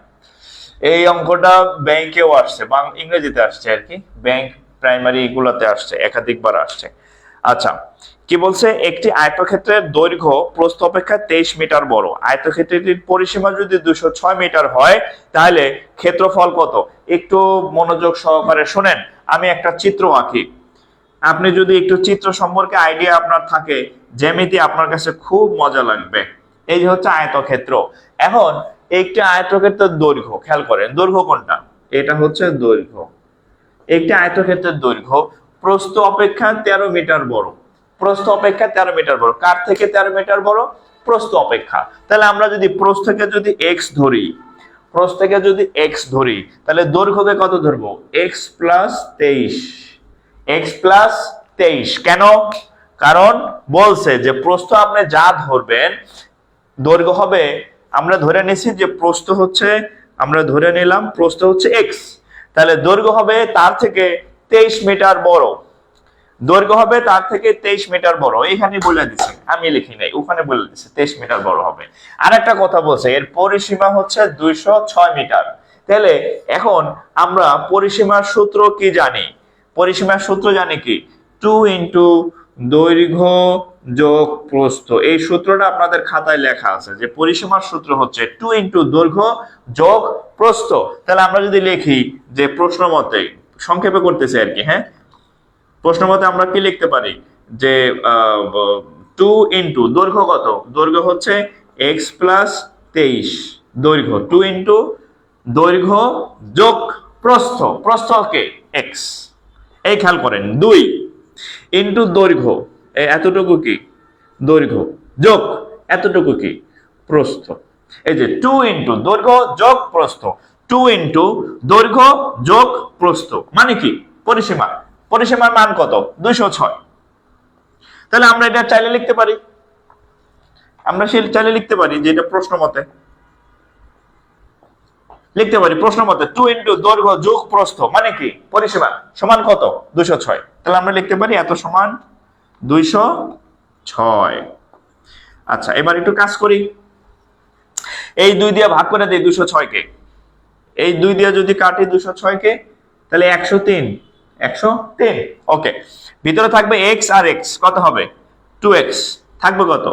এই অঙ্কটা ব্যাংকেও আসছে, ইংরেজিতে আসছে আর কি, ব্যাংক প্রাইমারি এগুলাতে আসছে, একাধিকবার আসছে। আচ্ছা, কি বলছে? একটি আয়তক্ষেত্রের দৈর্ঘ্য প্রস্থ অপেক্ষা 23 মিটার বড়। আয়তক্ষেত্রটির পরিসীমা যদি 206 মিটার হয় তাহলে ক্ষেত্রফল কত? একটু মনোযোগ সহকারে শুনেন, আমি একটা চিত্র আঁকি। আপনি যদি একটু চিত্র সম্পর্কে আইডিয়া আপনার থাকে, জ্যামিতি আপনার কাছে খুব মজা লাগবে। এই যে হচ্ছে আয়তক্ষেত্র। এখন একটি আয়তক্ষেত্রের দৈর্ঘ্য, খেয়াল করেন দৈর্ঘ্য কোনটা? এটা হচ্ছে দৈর্ঘ্য। একটি আয়তক্ষেত্রের দৈর্ঘ্য প্রস্থ অপেক্ষা 13 মিটার বড়। প্রস্থ অপেক্ষা 13 মিটার বড়। কার থেকে 13 মিটার বড়? প্রস্থ অপেক্ষা। তাহলে আমরা যদি প্রস্থ থেকে যদি x ধরি, প্রস্থ থেকে যদি x ধরি, তাহলে দৈর্ঘ্যকে কত ধরবো? x plus 23। x প্লাস 23 কেন? কারণ বলছে যে প্রস্থ আপনি যা ধরবেন দৈর্ঘ্য হবে, আমরা ধরে নিছি যে প্রস্থ হচ্ছে, আমরা ধরে নিলাম প্রস্থ হচ্ছে x, তাহলে দৈর্ঘ্য হবে তার থেকে 23 মিটার বড়। দৈর্ঘ্য হবে তার থেকে 23 মিটার বড়। এখানে বলে দিছে, আমি লিখি নাই, ওখানে বলে দিছে 23 মিটার বড় হবে। আর একটা কথা বলছে এর পরিসীমা হচ্ছে 206 মিটার। তাহলে এখন আমরা পরিসীমার সূত্র কি জানি? পরিসীমার সূত্র জানি কি? 2 ইন্টু দৈর্ঘ্য যোগ প্রস্থ। এই সূত্রটা আপনাদের খাতায় লেখা আছে যে পরিসীমার সূত্র হচ্ছে 2 ইন্টু দৈর্ঘ্য যোগ প্রস্থ। তাহলে আমরা যদি লিখি যে প্রশ্ন মতে, সংক্ষেপে করতেছি আর কি, হ্যাঁ, প্রশ্ন মতে আমরা কি লিখতে পারি যে 2 ইন্টু দৈর্ঘ্য কত? দৈর্ঘ্য হচ্ছে x প্লাস 23 দৈর্ঘ্য, 2 ইন্টু দৈর্ঘ্য যোগ প্রস্থ, প্রস্থকে x। এই খেয়াল করেন 2 ইন্টু দৈর্ঘ্য, এতটুকু কি দৈর্ঘ্য, যোগ এতটুকু কি প্রস্থ। এই যে 2 ইন্টু দৈর্ঘ্য যোগ প্রস্থ, 2 ইন্টু দৈর্ঘ্য যোগ প্রস্থ মানে কি? পরিসীমা। পরিসীমার মান কত? 206। তাহলে আমরা এটা চাইলে লিখতে পারি, আমরা চাইলে লিখতে পারি যে এটা প্রশ্ন মতে লিখতে পারি, প্রশ্ন মতে 2 ইন্টু দৈর্ঘ্য যোগ প্রস্থ মানে কি? পরিসীমা সমান কত? 206। তাহলে আমরা লিখতে পারি এত সমান 206। আচ্ছা, এবার একটু কাজ করি, এই 2 দিয়ে ভাগ করে দেই 206 কে। এই 2 দিয়ে যদি কাটি 206 কে তাহলে 103। 103, ওকে। ভিতরে থাকবে x আর x, কত হবে? 2x। থাকবে কত?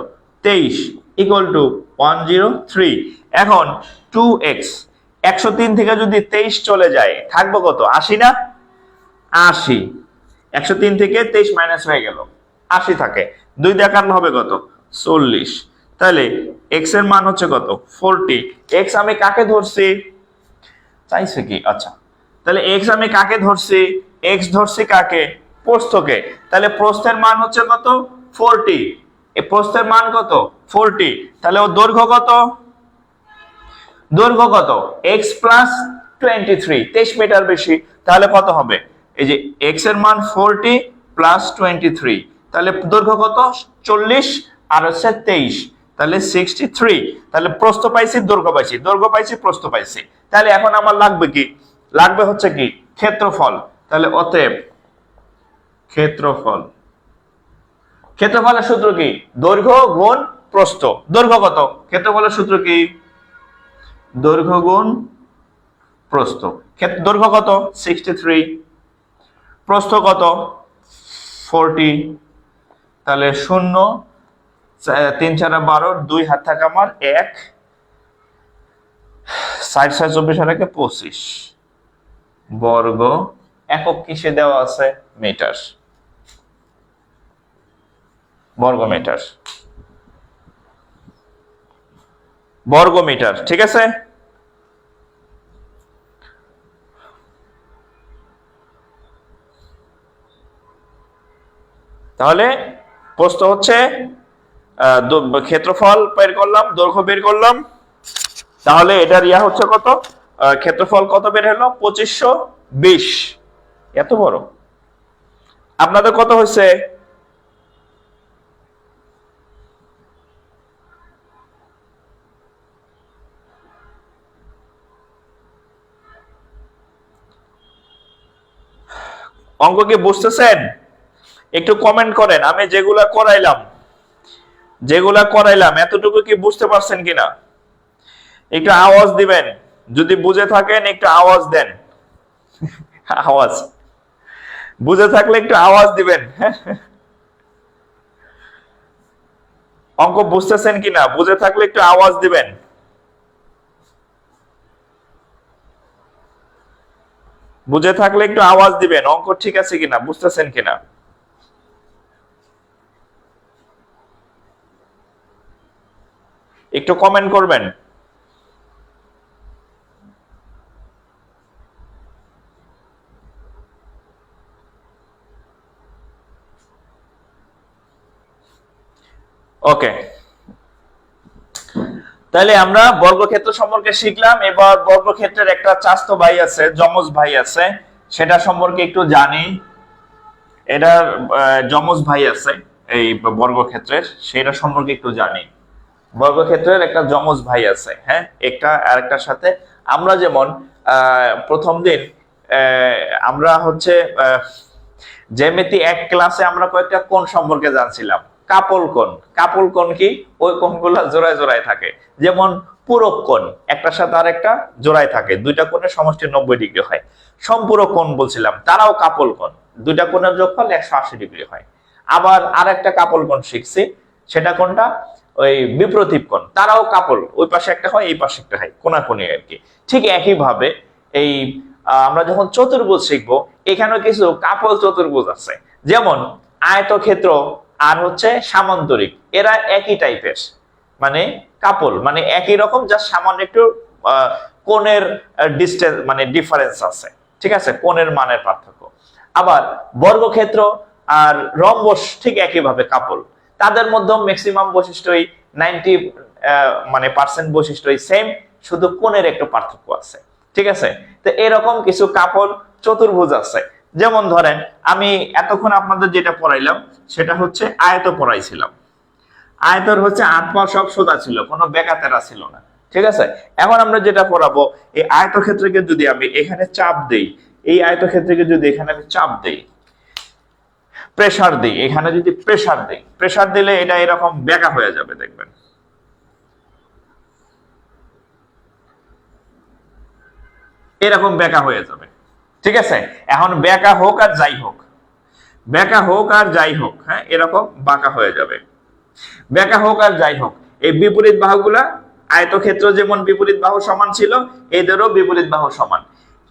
23 ইকুয়াল টু 103। এখন 2x, 103 থেকে যদি 23 চলে যায় থাকবে কত? 80 না? 80। 103 থেকে 23 মাইনাস হয়ে গেল, 80 থাকে। 2 দিয়ে কাটলে হবে কত? 40। তাহলে x এর মান হচ্ছে কত? 40। x আমি কাকে ধরছি? চাইছে কি? আচ্ছা, তাহলে x আমি কাকে ধরছি? x ধরছি কাকে? প্রস্থকে। তাহলে প্রস্থের মান হচ্ছে কত? 40। এই প্রস্থের মান কত? 40। তাহলে ও দৈর্ঘ্য কত? দৈর্ঘ্য কত? x প্লাস 23, 23 মিটার বেশি। তাহলে কত হবে? এই যে x এর মান 40 প্লাস 23, তাহলে দৈর্ঘ্য কত? 40 আর হচ্ছে 23, তাহলে 63। তাহলে প্রস্থ পাইছি, দৈর্ঘ্য পাইছি, দৈর্ঘ্য পাইছি, প্রস্থ পাইছি। তাহলে এখন আমার লাগবে কি? লাগবে হচ্ছে কি? ক্ষেত্রফল। তাহলে অতএব ক্ষেত্রফল, ক্ষেত্রফলের সূত্র কি? দৈর্ঘ্য গুণ প্রস্থ। দৈর্ঘ্য কত? ক্ষেত্রফলের সূত্র কি? দৈর্ঘ্য গুণ প্রস্থ। দৈর্ঘ্য কত? 63। প্রস্থ কত? 40। তাহলে 0, 3 4 12, 2 হাত থাকে আমার 1, 60 6 24 আর 25 বর্গ। একক কিসে দেওয়া আছে? মিটার, বর্গ মিটার, বর্গ মিটার। ঠিক আছে, তাহলে প্রশ্ন হচ্ছে ক্ষেত্রফল বের করলাম, দৈর্ঘ্য বের করলাম, তাহলে এটার ইয়া হচ্ছে কত, ক্ষেত্রফল কত বের হলো 2520। এত বড়। আপনাদের কত হয়েছে? অঙ্ক কি বুঝতেছেন? একটু কমেন্ট করেন। আমি যেগুলা করাইলাম এতটুকু কি বুঝতে পারছেন কিনা একটু আওয়াজ দিবেন। যদি বুঝে থাকেন একটু আওয়াজ দেন। আওয়াজ বুঝে থাকলে একটু আওয়াজ দিবেন। অঙ্ক বুঝতেছেন কিনা বুঝে থাকলে একটু আওয়াজ দিবেন। বুঝে থাকলে একটু আওয়াজ দিবেন, অঙ্ক ঠিক আছে কিনা, বুঝতেছেন কিনা। একটু কমেন্ট করবেন। ওকে, তাহলে আমরা বর্গক্ষেত্র সম্পর্কে শিখলাম। এবার বর্গক্ষেত্রের একটা চাস্তো ভাই আছে, যমজ ভাই আছে, সেটা সম্পর্কে একটু জানি। এটার যমজ ভাই আছে এই বর্গক্ষেত্রের, সেটা সম্পর্কে একটু জানি। বর্গক্ষেত্রের একটা যমজ ভাই আছে, হ্যাঁ, একটা আরেকটার সাথে। আমরা যেমন প্রথম দিন আমরা হচ্ছে জ্যামিতি 1 ক্লাসে আমরা কয়েকটা কোণ সম্পর্কে জানছিলাম। কাপল কোণ। কাপল কোণ কি? ওই কোণগুলো জোড়ায় জোড়ায় থাকে। যেমন পূরক কোণ, একটার সাথে আরেকটা জোড়ায় থাকে, দুইটা কোণের সমষ্টি 90 ডিগ্রি হয়। সম্পূরক কোণ বলছিলাম, তারাও কাপল কোণ, দুইটা কোণের যোগফল 180 ডিগ্রি হয়। আবার আরেকটা কাপল কোণ শিখছি, সেটা কোনটা? ওই বিপ্রতীপ কোণ, তারাও কাপল, ওই পাশে একটা হয় এই পাশে একটা হয়, কোণাকুণি আর কি। ঠিক একই ভাবে এই আমরা যখন চতুর্ভুজ শিখবো, এখানেও কিছু কাপল চতুর্ভুজ আছে। যেমন আয়তক্ষেত্র আর হচ্ছে সামান্তরিক, এরা একই টাইপের, মানে কাপল, মানে একই রকম, যা সামান্য একটু কোণের ডিসটেন্স মানে ডিফারেন্স আছে, ঠিক আছে, কোণের মানের পার্থক্য। আবার বর্গক্ষেত্র আর রম্বস ঠিক একই ভাবে কাপল, তাদের মধ্যে ম্যাক্সিমাম বৈশিষ্ট্যই 90 মানে % বৈশিষ্ট্যই সেম, শুধু কোণের একটু পার্থক্য আছে, ঠিক আছে। তো এরকম কিছু কাপল চতুর্ভুজ আছে। যেমন ধরেন আমি এতক্ষণ আপনাদের যেটা পড়াইলাম সেটা হচ্ছে আয়ত পড়াইছিলাম। আয়তর হচ্ছে 8 পা সব সোজা ছিল, কোনো বেকাতেরা ছিল না, ঠিক আছে। এখন আমরা যেটা পড়াবো, এই আয়তক্ষেত্রকে যদি আমি এখানে চাপ দেই, এই আয়তক্ষেত্রকে যদি এখানে আমি চাপ দেই, প্রেসার দিই, এখানে যদি প্রেসার দিলে এটা এরকম বেঁকা হয়ে যাবে, দেখবেন। এরকম বেঁকা হয়ে যাবে, ঠিক আছে। এখন বেঁকা হোক আর যাই হোক, হ্যাঁ, এরকম বাঁকা হয়ে যাবে। বেঁকা হোক আর যাই হোক, এই বিপরীত বাহুগুলা, আয়তক্ষেত্র যেমন বিপরীত বাহু সমান ছিল, এদেরও বিপরীত বাহু সমান।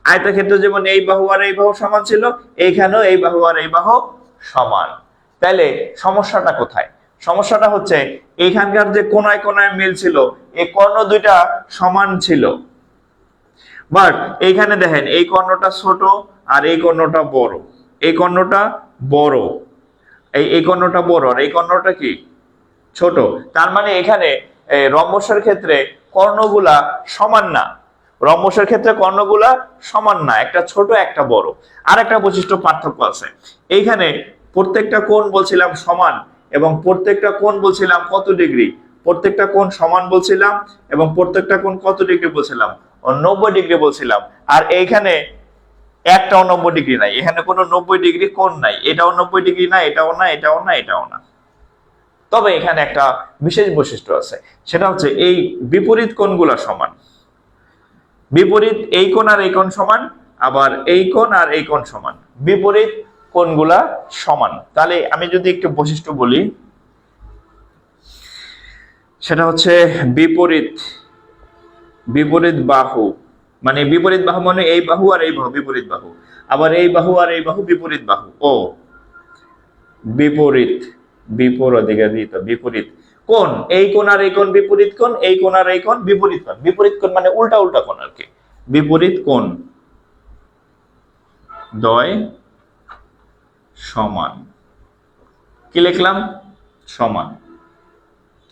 আয়তক্ষেত্র যেমন এই বাহু আর এই বাহু সমান ছিল, এইখানেও এই বাহু আর এই বাহু সমান। তাহলে সমস্যাটা কোথায়? সমস্যাটা হচ্ছে এইখানকার যে কোনায় কোনায় মিল ছিল, এই কর্ণ দুইটা সমান ছিল, বাট এইখানে দেখেন এই কর্ণটা ছোট আর এই কর্ণটা বড়, এই কর্ণটা বড়, এই কর্ণটা বড় আর এই কর্ণটা কি ছোট। তার মানে এখানে রম্বসের ক্ষেত্রে কর্ণগুলা সমান না, রম্বসের ক্ষেত্রে কর্ণগুলা সমান না, একটা ছোট একটা বড়। আর একটা বৈশিষ্ট্য পার্থক্য আছে, এইখানে প্রত্যেকটা কোণ বলছিলাম সমান, এবং প্রত্যেকটা কোণ বলছিলাম কত ডিগ্রি, প্রত্যেকটা কোণ সমান বলছিলাম, এবং প্রত্যেকটা কোণ কত ডিগ্রি বলছিলাম, 90 ডিগ্রি বলছিলাম। আর এইখানে একটাও 90 ডিগ্রি নাই, এখানে কোনো 90 ডিগ্রি কোণ নাই, এটাও 90 ডিগ্রি না, এটাও না, এটাও না, এটাও না। তবে এখানে একটা বিশেষ বৈশিষ্ট্য আছে, সেটা হচ্ছে এই বিপরীত কোণগুলা সমান, বিপরীত এই কোণ আর এই কোণ সমান, আবার এই কোণ আর এই কোণ সমান, বিপরীত কোণগুলা সমান। তাহলে আমি যদি একটু বৈশিষ্ট্য বলি, সেটা হচ্ছে বিপরীত বাহু, মানে বিপরীত বাহু মানে এই বাহু আর এই বাহু বিপরীত বাহু, আবার এই বাহু আর এই বাহু বিপরীত বাহু, ও বিপরীত কোণ, এই কোণ আর এই কোণ বিপরীত কোণ, এই কোণ আর এই কোণ বিপরীত কোণ, বিপরীত কোণ মানে উল্টা উল্টা কোণ আর কি, বিপরীত কোণ দ্বয় সমান। কি লিখলাম? সমান।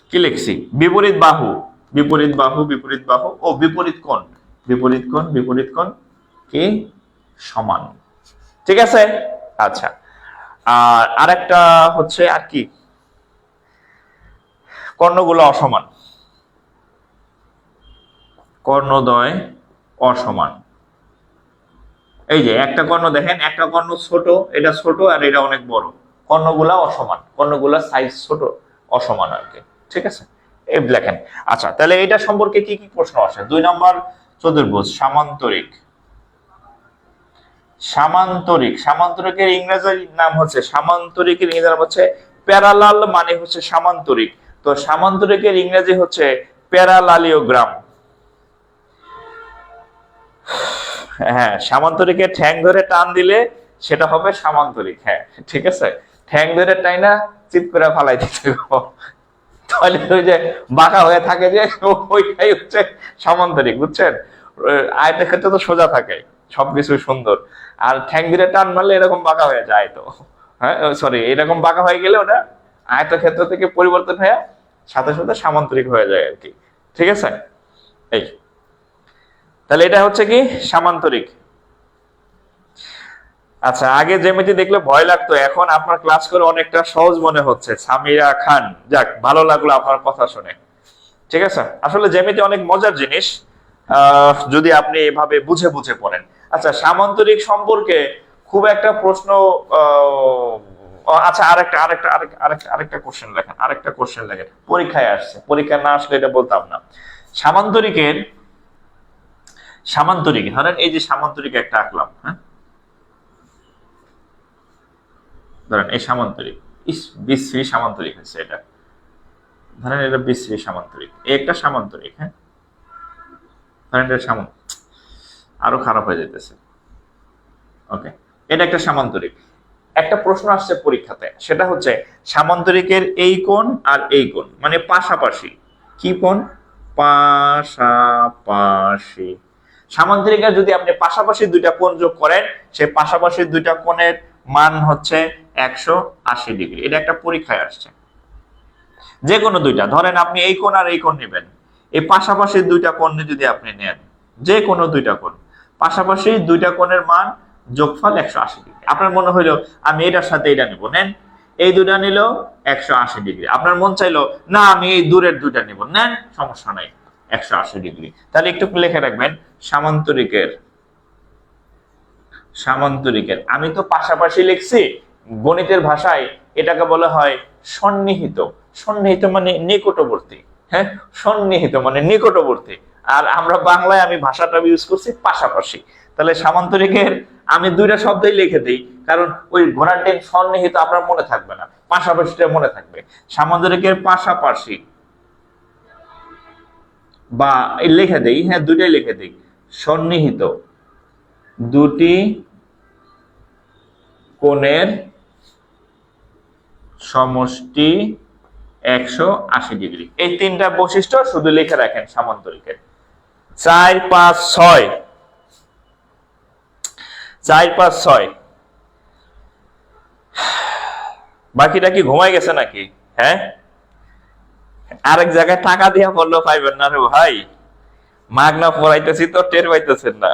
কি লিখছি? বিপরীত বাহু, বিপরীত বাহু, বিপরীত বাহু ও বিপরীত কোণ, বিপরীত কোণ, বিপরীত কোণ কি সমান। ঠিক আছে। আচ্ছা, আর আরেকটা হচ্ছে আর কি, কর্ণগুলো অসমান, কর্ণদ্বয় অসমান। এই যে একটা কর্ণ দেখেন, একটা কর্ণ ছোট, এটা ছোট আর এটা অনেক বড়, কর্ণগুলা অসমান, কর্ণগুলা সাইজ ছোট, অসমান আর কি। ঠিক আছে, এই লেখেন। আচ্ছা, তাহলে এটা সম্পর্কে কি কি প্রশ্ন আসে? 2 নম্বর চতুর্ভুজ, সামান্তরিক। সামান্তরিক, সামান্তরিকের ইংরেজি নাম হচ্ছে, সামান্তরিকের ইংরেজি নাম হচ্ছে প্যারালাল, মানে হচ্ছে সামান্তরিক। তো সামান্তরিকের ইংরেজি হচ্ছে প্যারালালিওগ্রাম। হ্যাঁ, সামান্তরিকের ঠ্যাং ধরে টান দিলে সেটা হবে সামান্তরিক। হ্যাঁ, ঠিক আছে, ঠ্যাং ধরে টাই না চিৎ করে ফালাই দিতে, তাহলে ওই যে বাঁকা হয়ে থাকে যে, ওইটাই হচ্ছে সামান্তরিক, বুঝছেন? আয়তের ক্ষেত্রে তো সোজা থাকে, সবকিছু সুন্দর, আর ঠ্যাং ধরে টান মারলে এরকম বাঁকা হয়ে যায়। তো হ্যাঁ, সরি, এরকম বাঁকা হয়ে গেলে ওটা আয়তের ক্ষেত্র থেকে পরিবর্তন হয়ে সাথে সাথে সামান্তরিক হয়ে যায় আর কি। ঠিক আছে, এই তাহলে এটা হচ্ছে কি সামান্তরিক। আচ্ছা, আগে জ্যামিতি দেখলে ভয় লাগতো, এখন আপনার ক্লাস করে অনেকটা সহজ মনে হচ্ছে। সামিরা খান, যাক, ভালো লাগলো আপনার কথা শুনে। ঠিক আছে, আসলে জ্যামিতি অনেক মজার জিনিস, যদি আপনি এভাবে বুঝে বুঝে পড়েন। আচ্ছা, সামান্তরিক সম্পর্কে খুব একটা প্রশ্ন, আচ্ছা, আরেকটা আরেকটা আরেকটা আরেকটা আরেকটা কোশ্চেন লেখেন, আরেকটা কোশ্চেন লেখেন, পরীক্ষায় আসছে, পরীক্ষা না আসলে এটা বলতাম না। সামান্তরিকের, সামান্তরিক ধরেন এই যে সামান্তরিক একটা আঁকলাম, হ্যাঁ, ধরেন এই সামান্তরিক, বিশ্রী সামান্তরিক হচ্ছে এটা, ধরেন এটা বিশ্রী সামান্তরিক, একটা সামান্তরিক। হ্যাঁ, ধরেন এটা আরো খারাপ হয়ে যেতেছে। ওকে, এটা একটা সামান্তরিক। একটা প্রশ্ন আসছে পরীক্ষাতে, সেটা হচ্ছে সামান্তরিকের এই কোণ আর এই কোণ মানে পাশাপাশি, কি কোণ? পাশাপাশি। সামান্তরিকের যদি আপনি পাশাপাশি দুইটা কোণ যোগ করেন, সেই পাশাপাশি দুইটা কোণের মান হচ্ছে 180 ডিগ্রি। এটা একটা পরীক্ষায় আসছে। যে কোনো দুইটা, ধরেন আপনি এই কোণ আর এই কোণ নেবেন, এই পাশাপাশি দুইটা কোণ যদি আপনি নেন, যে কোনো দুইটা কোণ, পাশাপাশি দুইটা কোণের মান যোগফল 180 ডিগ্রি। আপনার মনে হইলো আমি এটার সাথে এটা নেব, নেন, এই দুইটা নিল 180 ডিগ্রি। আপনার মন চাইলো না আমি এই দূরের দুইটা নেব, নেন, সমস্যা নাই, 180 ডিগ্রি। তাহলে একটু লিখে রাখবেন, সামান্তরিকের, সামান্তরিকের, আমি তো পাশাপাশি লিখছি, গণিতের ভাষায় এটাকে বলা হয় সন্নিহিত। সন্নিহিত মানে নিকটবর্তী। হ্যাঁ, সন্নিহিত মানে নিকটবর্তী, আর আমরা বাংলায় আমি ভাষাটা ইউজ করছি পাশাপাশি। তাহলে সামান্তরিকের আমি দুইটা শব্দই লিখে দিই, কারণ ওই ঘোড়ার ডিম সন্নিহিত আপনার মনে থাকবে না, পাশাপাশিটা মনে থাকবে। সামান্তরিকের পাশাপাশি বা লিখে দেই, হ্যাঁ, দুইটাই লিখে দিই, সন্নিহিত দুটি কোণের সমষ্টি 180 ডিগ্রি। এই তিনটা বৈশিষ্ট্য শুধু লিখে রাখেন সামান্তরিকের। 4, 5, 6, 4, 5, 6। বাকিটা কি ঘুমাই গেছে নাকি? হ্যাঁ, আরেক জায়গায় টাকা দিয়া পড়লেও পাইবেন না রে ভাই, মাগনা পড়াইতেছি তো টের পাইতেছেন না।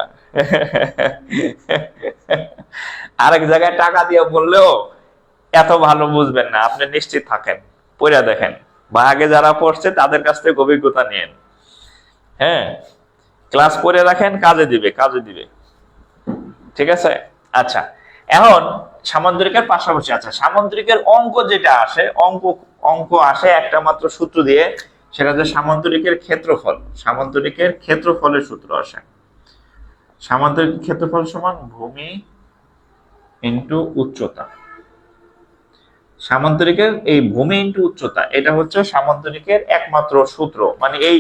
আরেক জায়গায় টাকা দিয়ে বললেও এত ভালো বুঝবেন না, আপনি নিশ্চিত থাকেন, পড়া দেখেন, বা আগে যারা পড়ছে তাদের কাছ থেকে অভিজ্ঞতা নিয়েন। হ্যাঁ, ক্লাস পড়ে রাখেন, কাজে দিবে, কাজে দিবে। ঠিক আছে। আচ্ছা, এখন সামান্তরিকের পাশাপাশি, আচ্ছা, সামান্তরিকের অঙ্ক যেটা আসে, অঙ্ক আসে একটা মাত্র সূত্র দিয়ে, সেটা হচ্ছে সামান্তরিকের ক্ষেত্রফল। সামান্তরিকের ক্ষেত্রফলের সূত্র আসে, সামান্তরিক ক্ষেত্রফল সমান ভূমি ইন্টু উচ্চতা। সামান্তরিকের এই ভূমি ইন্টু উচ্চতা, এটা হচ্ছে সামান্তরিকের একমাত্র সূত্র, মানে এই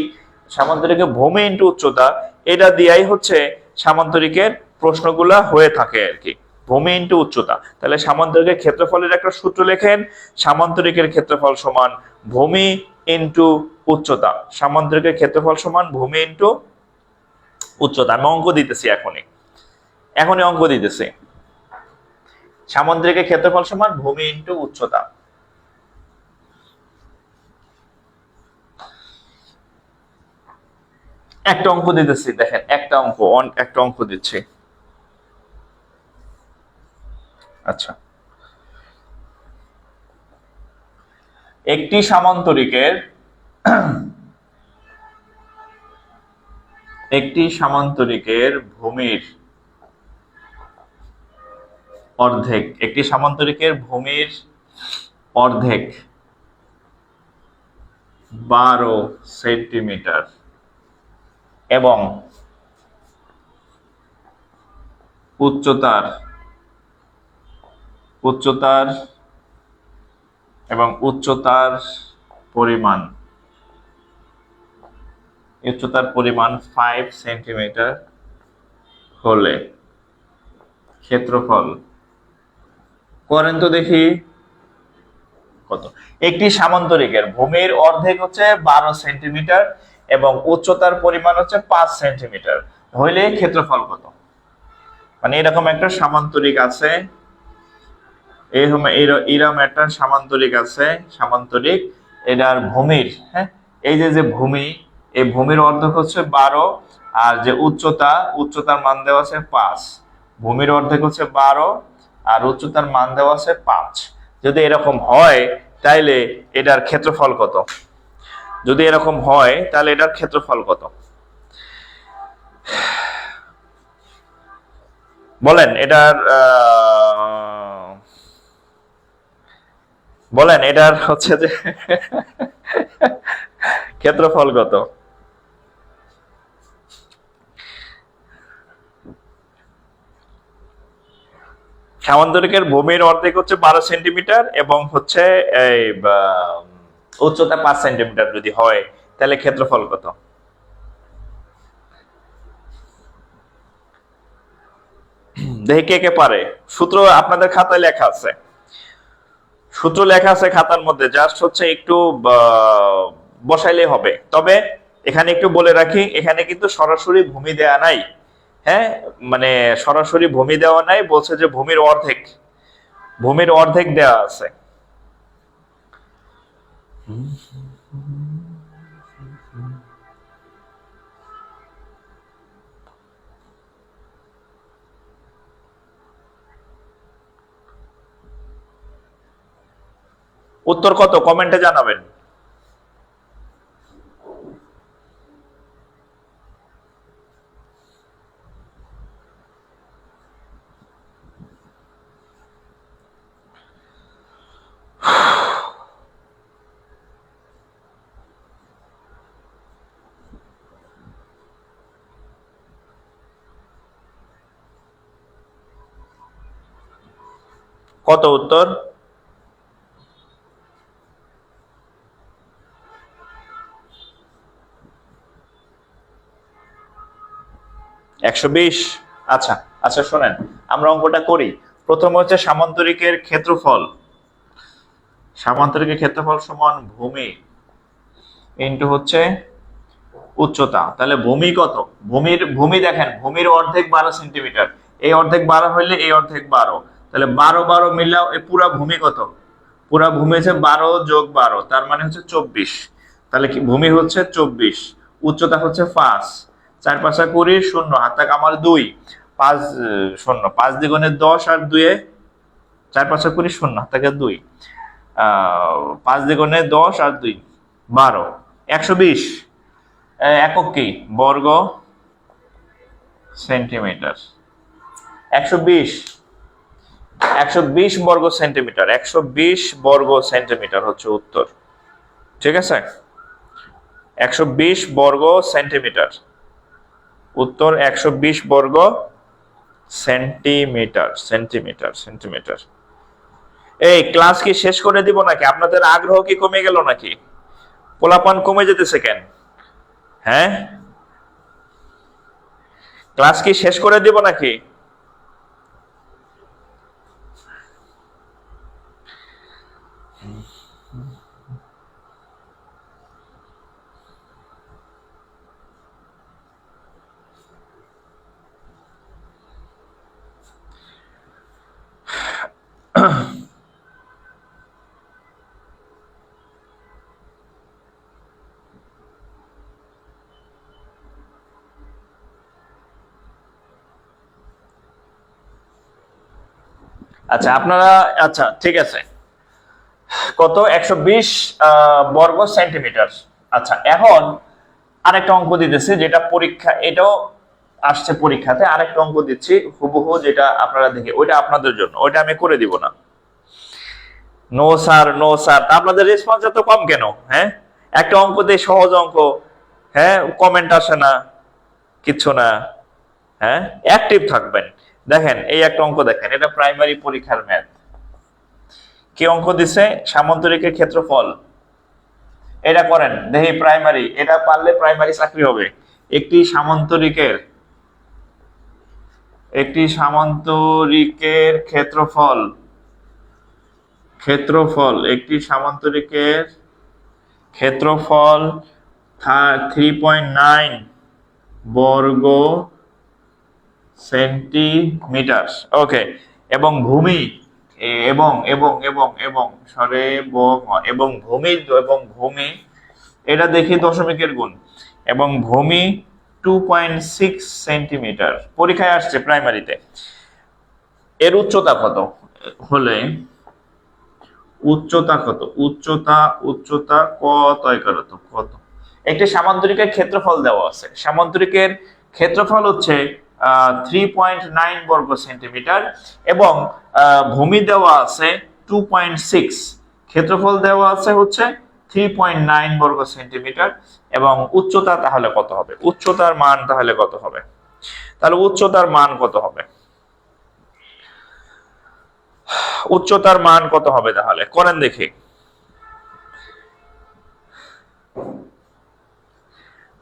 সামান্তরিকের ভূমি ইন্টু উচ্চতা, এটা দিয়েই হচ্ছে সামান্তরিকের প্রশ্নগুলা হয়ে থাকে আর কি, ভূমি ইন্টু উচ্চতা। তাহলে সামান্তরিকের ক্ষেত্রফলের একটা সূত্র লেখেন, সামান্তরিকের ক্ষেত্রফল সমান ভূমি ইন্টু উচ্চতা। সামান্তরিকের ক্ষেত্রফল সমান ভূমি ইন্টু উচ্চতা। আমি অঙ্ক দিতেছি, এখনই অঙ্ক দিতেছি। সামান্তরিকের ক্ষেত্রফল সমান ভূমি ইন্টু উচ্চতা। একটা অঙ্ক দিতেছি, দেখেন একটা অঙ্ক দিচ্ছি। আচ্ছা, একটি সামান্তরিকের ভূমির অর্ধেক 12 সেন্টিমিটার এবং উচ্চতার পরিমাণ 5 সেন্টিমিটার হলে ক্ষেত্রফল করেন তো দেখি কত। একটি সামান্তরিকের ভূমির অর্ধেক হচ্ছে 12 সেন্টিমিটার এবং উচ্চতার পরিমাণ হচ্ছে 5 সেন্টিমিটার হইলে ক্ষেত্রফল কত। মানে এরকম একটা সামান্তরিক আছে, এরকম একটা সামান্তরিক এটার ভূমির, হ্যাঁ, এই যে ভূমি, এই ভূমির অর্ধেক হচ্ছে 12 আর যে উচ্চতার মান দেওয়া আছে 5। ভূমির অর্ধেক হচ্ছে 12 আর উচ্চতার মান দেওয়া আছে 5। যদি এরকম হয় তাইলে এটার ক্ষেত্রফল কত? যদি এরকম হয় তাহলে এটার ক্ষেত্রফল কত বলেন। এটার হচ্ছে যে ক্ষেত্রফল কত? সামান্তরিকের ভূমির অর্ধেক হচ্ছে 12 সেন্টিমিটার এবং হচ্ছে এই উচ্চতা 5 সেন্টিমিটার যদি হয় তাহলে ক্ষেত্রফল কত? দেখি কে কে পারে। সূত্র আপনাদের খাতায় লেখা আছে, খাতার মধ্যে, জাস্ট হচ্ছে একটু বসাইলে হবে। তবে এখানে একটু বলে রাখি, এখানে কিন্তু সরাসরি ভূমি দেয়া নাই, হ্যাঁ, মানে সরাসরি ভূমি দেওয়া নাই, বলছে যে ভূমির অর্ধেক দেওয়া আছে। উত্তর কত কমেন্টে জানাবেন। কত উত্তর? 120। আচ্ছা আচ্ছা, শোনেন আমরা অঙ্কটা করি। প্রথম হচ্ছে সামান্তরিকের ক্ষেত্রফল সমান ভূমি ইনটু হচ্ছে উচ্চতা। তাহলে ভূমি কত? ভূমি দেখেন, ভূমির অর্ধেক 12 সেন্টিমিটার, এই অর্ধেক 12 হইলে এই অর্ধেক 12, তাহলে 12 মিলাও এই পুরা ভূমি কত? পুরা ভূমি হচ্ছে 12 যোগ 12, তার মানে হচ্ছে 24। তাহলে কি ভূমি হচ্ছে 24, উচ্চতা হচ্ছে 5, 4 5 20, শূন্য হাতে কামাল 2, 5 শূন্য, 5 দ্বিগুণে 10 আর 2 এ 4 5 20, শূন্য হাতে 2, 5 দ্বিগুণে 10 আর 2 12, 120 একক কি? বর্গ সেন্টিমিটার। 120 বর্গ সেন্টিমিটার, 120 বর্গ সেন্টিমিটার হচ্ছে উত্তর। ঠিক আছে, 120 বর্গ সেন্টিমিটার উত্তর, 120 বর্গ সেন্টিমিটার। এই ক্লাস কি শেষ করে দিব নাকি? আপনাদের আগ্রহ কি কমে গেল নাকি? পোলাপান কমে যেতেছে কেন? হ্যাঁ, ক্লাস কি শেষ করে দিব নাকি? আচ্ছা আপনারা, আচ্ছা ঠিক আছে, কত 120 বর্গ সেন্টিমিটার। আচ্ছা এখন আরেকটা অঙ্ক দিতেছি যেটা পরীক্ষা, এটাও আসছে পরীক্ষাতে, আরেকটা অঙ্ক দিচ্ছি হুবহু, যেটা আপনারা দেখে ওইটা আপনাদের জন্য, ওইটা আমি করে দিব না। নো স্যার, নো স্যার, আপনাদের রেসপন্স এত কম কেন? হ্যাঁ, একটা অঙ্ক দিয়ে, সহজ অঙ্ক, হ্যাঁ কমেন্ট আসে না, কিচ্ছু না। হ্যাঁ, অ্যাক্টিভ থাকবেন। দেখেন এই একটা অঙ্ক দেখেন, এটা প্রাইমারি পরীক্ষার ম্যাথ। কি অঙ্ক দিছে? সামান্তরিকের ক্ষেত্রফল। এটা করেন দেখি, প্রাইমারি, এটা পারলে প্রাইমারি চাকরি হবে। একটি সামান্তরিকের, একটি সামান্তরিকের ক্ষেত্রফল, ক্ষেত্রফল, একটি সামান্তরিকের ক্ষেত্রফল 3.9 বর্গ সেন্টিমিটার। ওকে, এবং ভূমি, এবং এবং এবং এবং সরে এবং ভূমি, এবং ভূমি, এটা দেখি দশমিকের গুণ, এবং ভূমি 2.6 সেন্টিমিটার। পরীক্ষায় আসছে প্রাইমারিতে। এর উচ্চতা কত হলে, উচ্চতা কত, উচ্চতা, উচ্চতা কত একারত কত? একটি সামান্তরিকের ক্ষেত্রফল দেওয়া আছে, সামান্তরিকের ক্ষেত্রফল হচ্ছে 3.9 বর্গ সেন্টিমিটার, এবং ভূমি দেওয়া আছে 2.6, ক্ষেত্রফল দেওয়া আছে হচ্ছে 3.9 বর্গ সেন্টিমিটার, এবং উচ্চতা তাহলে কত হবে? উচ্চতার মান তাহলে কত হবে? তাহলে উচ্চতার মান কত হবে? উচ্চতার মান কত হবে তাহলে করেন দেখি।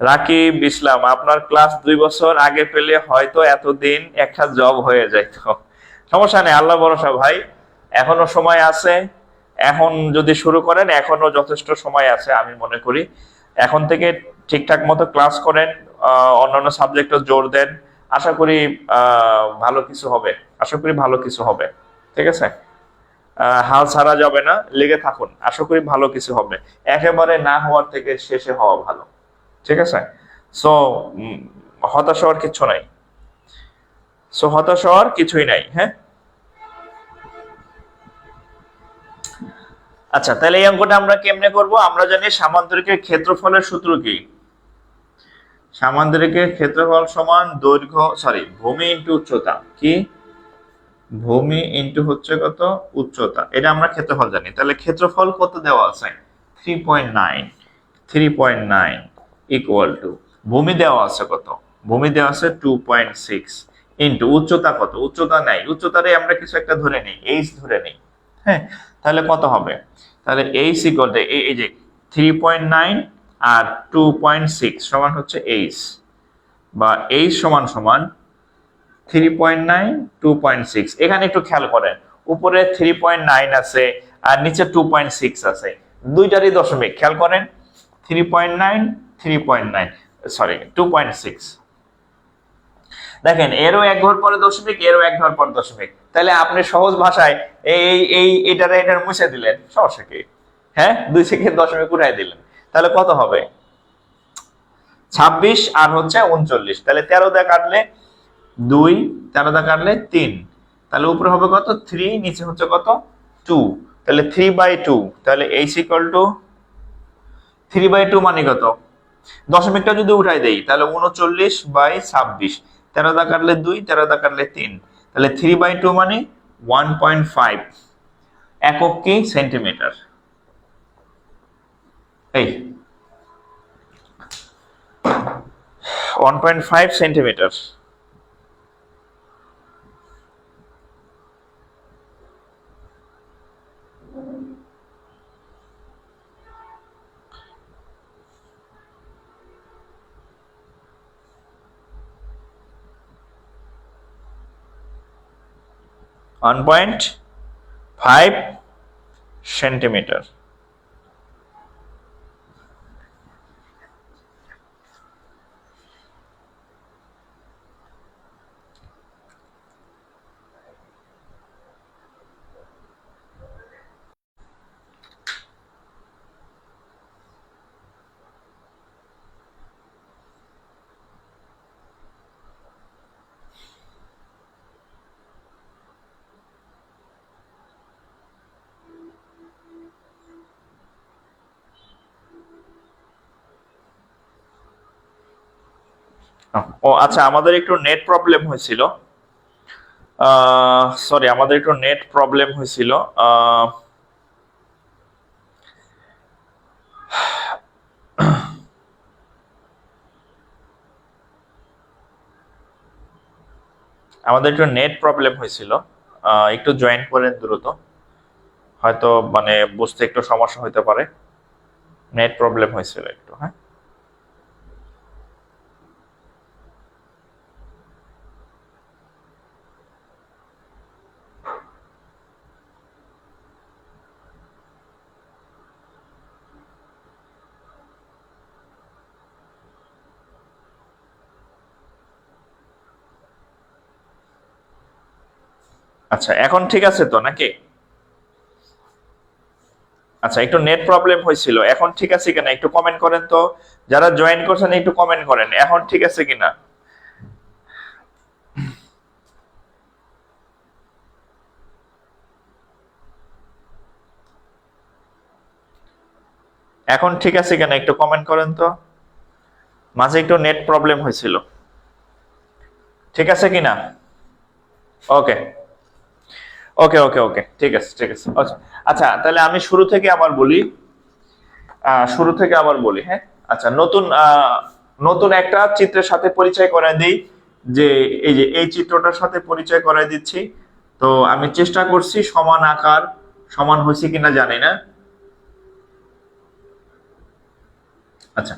রাকিব ইসলাম, আপনার ক্লাস 2 বছর আগে পেলে হয়তো এতদিন একটা জব হয়ে যেত। সমস্যা নেই, আল্লাহ ভরসা ভাই, এখনো সময় আছে। এখন যদি শুরু করেন, এখনো যথেষ্ট সময় আছে আমি মনে করি। এখন থেকে ঠিকঠাক মতো ক্লাস করেন, অন্যান্য সাবজেক্টও জোর দেন, আশা করি ভালো কিছু হবে, আশা করি ভালো কিছু হবে। ঠিক আছে, হাল ছাড়া যাবে না, লেগে থাকুন, আশা করি ভালো কিছু হবে। একেবারে না হওয়ার থেকে শেষে হওয়া ভালো। ঠিক আছে, সো হতাশ হওয়ার কিছু নাই, সো হতাশ হওয়ার কিছুই নাই। হ্যাঁ, আচ্ছা তাহলে এই অঙ্কটা আমরা কেমনে করব? আমরা জানি সামান্তরিকের ক্ষেত্রফলের সূত্র কি? সামান্তরিকের ক্ষেত্রফল সমান দৈর্ঘ্য, সরি, ভূমি ইনটু উচ্চতা। কি? ভূমি ইনটু হচ্ছে কত? উচ্চতা। এটা আমরা ক্ষেত্রফল জানি। তাহলে ক্ষেত্রফল কত দেওয়া আছে? 3.9, 3.9 ইকুয়াল টু, ভূমি দেওয়া আছে কত? ভূমি দেওয়া আছে 2.6 ইনটু উচ্চতা কত? উচ্চতা নাই, উচ্চতারে আমরা কিছু একটা ধরে নিই, এইচ ধরে নিই। হ্যাঁ, তাহলে কত হবে? তাহলে এইচ ইকুয়াল টু, এই যে 3.9 আর 2.6 সমান হচ্ছে এইচ, বা এইচ সমান সমান 3.9, 2.6। এখানে একটু খেয়াল করেন, উপরে 3.9 আছে আর নিচে 2.6 আছে, দুইটারই দশমিক, খেয়াল করেন। 3.9, 3.9, সরি 2.6। দেখেন এরও এক ঘর পরে দশমিক, এরও এক ঘর পর দশমিক, তাহলে আপনি সহজ ভাষায় এটার মুছে দিলেন, সমস্যা কি? হ্যাঁ, দুই থেকে দশমিক উঠাই দিলেন, তাহলে কত হবে? 26 আর হচ্ছে 39, তাহলে 13 দিয়ে কাটলে 2, 13 দিয়ে কাটলে 3, তাহলে উপরে হবে কত? 3, নিচে হচ্ছে কত? 2, তাহলে 3/2। তাহলে h ইকুয়াল টু 3/2 মানে কত? দশমিকটা যদি উঠাই দেই তাহলে 39/26, 13 দা কাটলে 2, 13 দা কাটলে 3, তাহলে 3/2 মানে 1.5 একক কি? সেন্টিমিটার। এই 1.5 সেন্টিমিটার। 1.5 সেন্টিমিটার। ও আচ্ছা, আমাদের একটু নেট প্রবলেম হয়েছিল। সরি, আমাদের একটু নেট প্রবলেম হয়েছিল। আমাদের একটু নেট প্রবলেম হয়েছিল, একটু জয়েন করেন দ্রুত, হয়তো মানে বুঝতে একটু সমস্যা হতে পারে। নেট প্রবলেম হয়েছিল একটু, হ্যাঁ। আচ্ছা, এখন ঠিক আছে তো নাকি? আচ্ছা, একটু নেট প্রবলেম হয়েছিল, এখন ঠিক আছে কিনা একটু কমেন্ট করেন তো। যারা জয়েন করছেন একটু কমেন্ট করেন এখন ঠিক আছে কিনা। এখন ঠিক আছে কিনা একটু কমেন্ট করেন তো। মাঝে একটু নেট প্রবলেম হয়েছিল, ঠিক আছে কিনা? ওকে ওকে ওকে ওকে, ঠিক আছে ঠিক আছে। আচ্ছা আচ্ছা, তাহলে আমি শুরু থেকে আবার বলি, শুরু থেকে আবার বলি, হ্যাঁ। আচ্ছা, নতুন নতুন একটা চিত্রের সাথে পরিচয় করায় দিই, যে এই যে এই চিত্রটার সাথে পরিচয় করায় দিচ্ছি। তো আমি চেষ্টা করছি সমান আকার, সমান হয়েছে কিনা জানি না। আচ্ছা,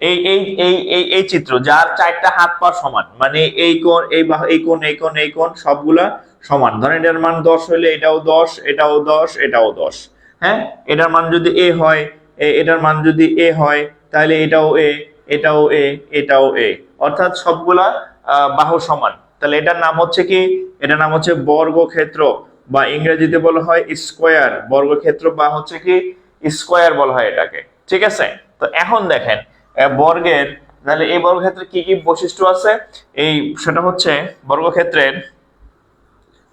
এই এই এই এই এই চিত্র যার চারটা হাত পা সমান, মানে এই কোণ, এই এই কোণ, এই কোণ, এই কোণ সবগুলা সমান। ধরেন এটার মান 10 হইলে এটাও 10, এটাও 10, এটাও 10। হ্যাঁ, এটার মান যদি এ হয়, এটার মান যদি এ হয়, তাহলে এটাও এ, এটাও এ, এটাও এ, অর্থাৎ সবগুলা বাহু সমান। তাহলে এটার নাম হচ্ছে কি? এটার নাম হচ্ছে বর্গক্ষেত্র, বা ইংরেজিতে বলা হয় স্কোয়ার। বর্গক্ষেত্র বা হচ্ছে কি স্কোয়ার বলা হয় এটাকে, ঠিক আছে? তো এখন দেখেন বর্গের, তাহলে এই বর্গক্ষেত্রে কি কি বৈশিষ্ট্য আছে? এই সেটা হচ্ছে বর্গক্ষেত্রের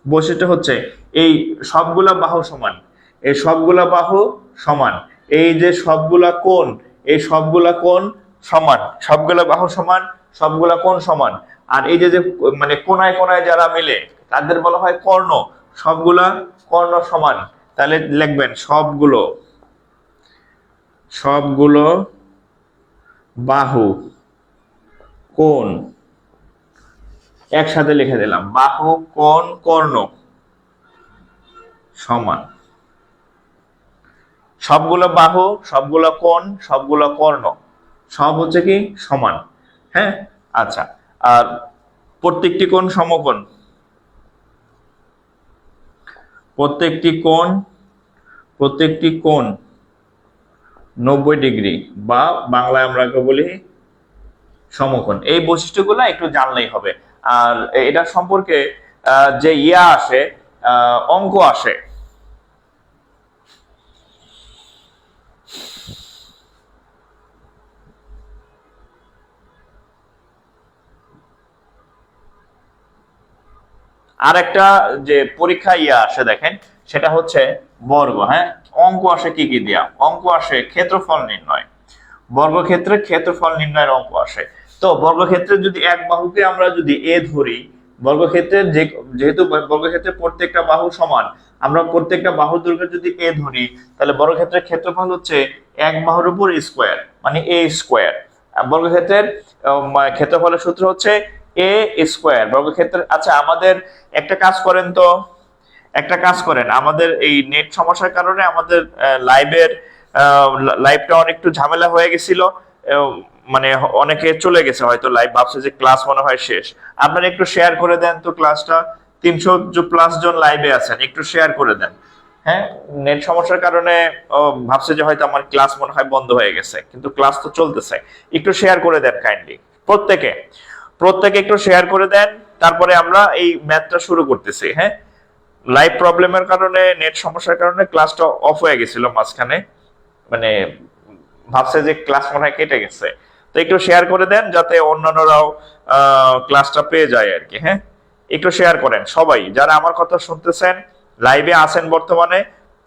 বৈশিষ্ট্য হচ্ছে এই সবগুলা বাহু সমান, এই সবগুলা বাহু সমান, এই যে সবগুলা কোণ, এই সবগুলা কোণ সমান, সবগুলা বাহু সমান, সবগুলা কোণ সমান। আর এই যে যে মানে কোনায় কোনায় যারা মিলে তাদের বলা হয় কর্ণ, সবগুলা কর্ণ সমান। তাহলে লিখবেন সবগুলো, সবগুলো বাহু কোণ, একসাথে লিখে দিলাম, বাহু কোণ কর্ণ সমান। সবগুলো বাহু, সবগুলো কোণ, সবগুলো কর্ণ সব হচ্ছে কি সমান, হ্যাঁ। আচ্ছা, আর প্রত্যেকটি কোণ সমকোণ, প্রত্যেকটি কোণ, প্রত্যেকটি কোণ 90 ডিগ্রি, বা বাংলায় আমরা বলি সমকোণ। এই বৈশিষ্ট্যগুলো একটু জানলেই হবে। আর এটা সম্পর্কে যে ইয়া আসে, অঙ্ক আসে, আর একটা যে পরীক্ষা ইয়া আসে দেখেন, সেটা হচ্ছে বর্গ, হ্যাঁ। অঙ্ক আসে কি কি দিয়া? অঙ্ক আসে ক্ষেত্রফল নির্ণয়, বর্গক্ষেত্রের ক্ষেত্রফল নির্ণয়ের অঙ্ক আসে। তো বর্গক্ষেত্রের যদি এক বাহুকে আমরা যদি এ ধরি, বর্গক্ষেত্রের যেহেতু বর্গক্ষেত্রের প্রত্যেকটা বাহু সমান, আমরা প্রত্যেকটা বাহুর দৈর্ঘ্য যদি এ ধরি, তাহলে বর্গক্ষেত্রের ক্ষেত্রফল হচ্ছে এক বাহুর উপর স্কোয়ার, মানে এ স্কোয়ার। বর্গক্ষেত্রের ক্ষেত্রফলের সূত্র হচ্ছে এ স্কোয়ার বর্গক্ষেত্রের। আচ্ছা, আমাদের একটা কাজ করেন তো, একটা কাজ করেন, আমাদের এই নেট সমস্যার কারণে আমাদের লাইভের লাইভটা অনেক একটু ঝামেলা হয়ে গেছিল। মানে অনেকে চলে গেছে হয়তো লাইভ, ভাবছে যে ক্লাস মনে হয় শেষ। আপনারা একটু শেয়ার করে দেন তো ক্লাসটা, 300+ জন লাইভে আছেন, একটু শেয়ার করে দেন, হ্যাঁ। নেট সমস্যার কারণে ভাবছে যে হয়তো আমার ক্লাস মনে হয় বন্ধ হয়ে গেছে, কিন্তু ক্লাস তো চলতেছে। একটু শেয়ার করে দেন কাইন্ডলি, প্রত্যেকে প্রত্যেকে একটু শেয়ার করে দেন। তারপরে আমরা এই ম্যাথটা শুরু করতেছি, হ্যাঁ। লাইভ প্রবলেমের কারণে, নেট সমস্যার কারণে ক্লাসটা অফ হয়ে গেছিল মাঝখানে, মানে ভাবছে যে ক্লাস মনে হয় কেটে গেছে। তো একটু শেয়ার করে দেন যাতে অন্যান্যরাও ক্লাসটা পেয়ে যায় আর কি, হ্যাঁ। একটু শেয়ার করেন সবাই, যারা আমার কথা শুনতেছেন, লাইভে আছেন বর্তমানে,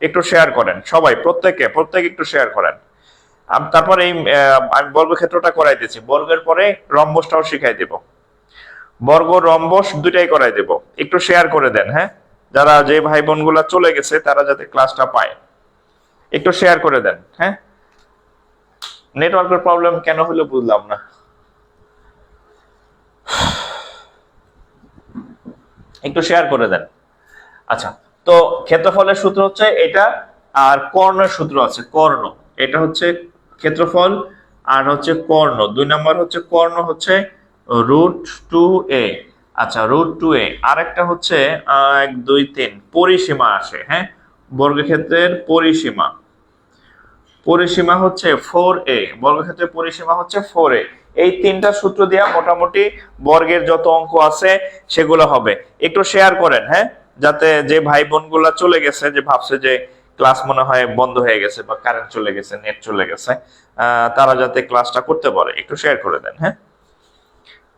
একটু শেয়ার করেন সবাই, প্রত্যেকে একটু শেয়ার করেন। তারপর এই আমি বর্গক্ষেত্রটা করাইতেছি, বর্গের পরে রম্বসটাও শিখাই দেব, বর্গ রম্বস দুটাই করাই দেব। একটু শেয়ার করে দেন, হ্যাঁ, যারা যে ভাই বোনগুলা চলে গেছে তারা যাতে ক্লাসটা পায়, একটু শেয়ার করে দেন। হ্যাঁ, নেটওয়ার্কের প্রবলেম কেন হলো বুঝলাম না, একটু শেয়ার করে দেন। আচ্ছা, তো ক্ষেত্রফলের সূত্র হচ্ছে এটা, আর কর্ণের সূত্র আছে কর্ণ, এটা হচ্ছে ক্ষেত্রফল আর হচ্ছে কর্ণ। 2 নম্বর হচ্ছে কর্ণ হচ্ছে √2a। আচ্ছা, √2a। আরেকটা হচ্ছে 1 2 3 পরিসীমা আসে, হ্যাঁ, বর্গক্ষেত্রের পরিসীমা, পরিসীমা হচ্ছে 4a, বর্গক্ষেত্রের পরিসীমা হচ্ছে 4a। এই তিনটা সূত্র দিয়া মোটামুটি বর্গের যত অঙ্ক আছে সেগুলো হবে। একটু শেয়ার করেন, হ্যাঁ, যাতে যে ভাই বোনগুলা চলে গেছে, যে ভাবছে যে ক্লাস মনে হয় বন্ধ হয়ে গেছে বা কারেন্ট চলে গেছে, নেট চলে গেছে, তারা যাতে ক্লাসটা করতে পারে, একটু শেয়ার করে দেন। হ্যাঁ,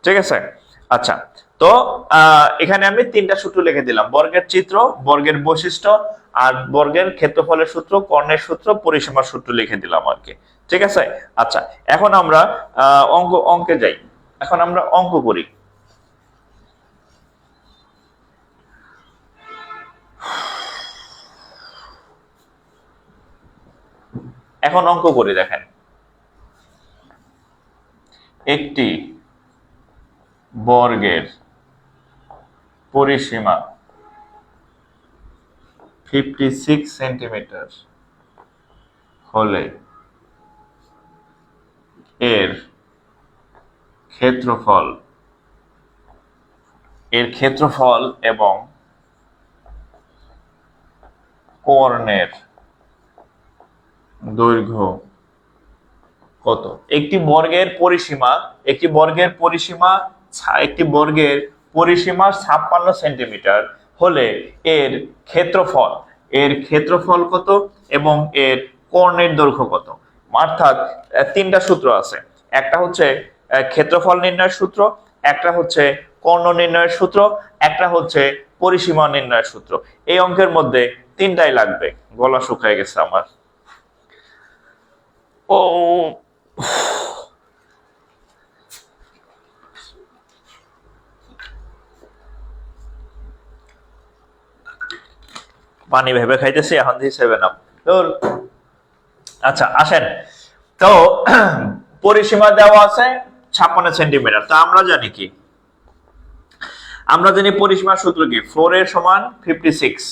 ঠিক আছে। আচ্ছা, তো এখানে আমি তিনটা সূত্র লিখে দিলাম, বর্গের চিত্র, বর্গের বৈশিষ্ট্য, আর বর্গের ক্ষেত্রফলের সূত্র, কর্ণের সূত্র, পরিসীমার সূত্র লিখে দিলাম আর কি। ঠিক আছে। আচ্ছা, এখন আমরা অঙ্কে যাই, এখন আমরা অঙ্ক করি। এখন অঙ্ক করি, দেখেন, একটি বর্গের পরিসীমা 56 সেন্টিমিটার হলে এর ক্ষেত্রফল, এবং কর্ণের দৈর্ঘ্য কত? একটি বর্গের পরিসীমা, একটি বর্গের পরিসীমা 56 সেন্টিমিটার হলে এর ক্ষেত্রফল, কত এবং এর কর্ণের দৈর্ঘ্য কত। অর্থাৎ তিনটা সূত্র আছে, একটা হচ্ছে ক্ষেত্রফল নির্ণয়ের সূত্র, একটা হচ্ছে কর্ণ নির্ণয়ের সূত্র, একটা হচ্ছে পরিসীমা নির্ণয়ের সূত্র। এই অঙ্কের মধ্যে তিনটাই লাগবে। গলা শুকায় গেছে আমার। ও, পানি ভেবে খাইতেছি, এখন দিয়ে 7 আপ। আচ্ছা, আসেন তো, পরিসীমা দেওয়া আছে 56 সেন্টিমিটার। তা আমরা জানি কি, আমরা জানি পরিসীমার সূত্র কি, 4 এর সমান 56।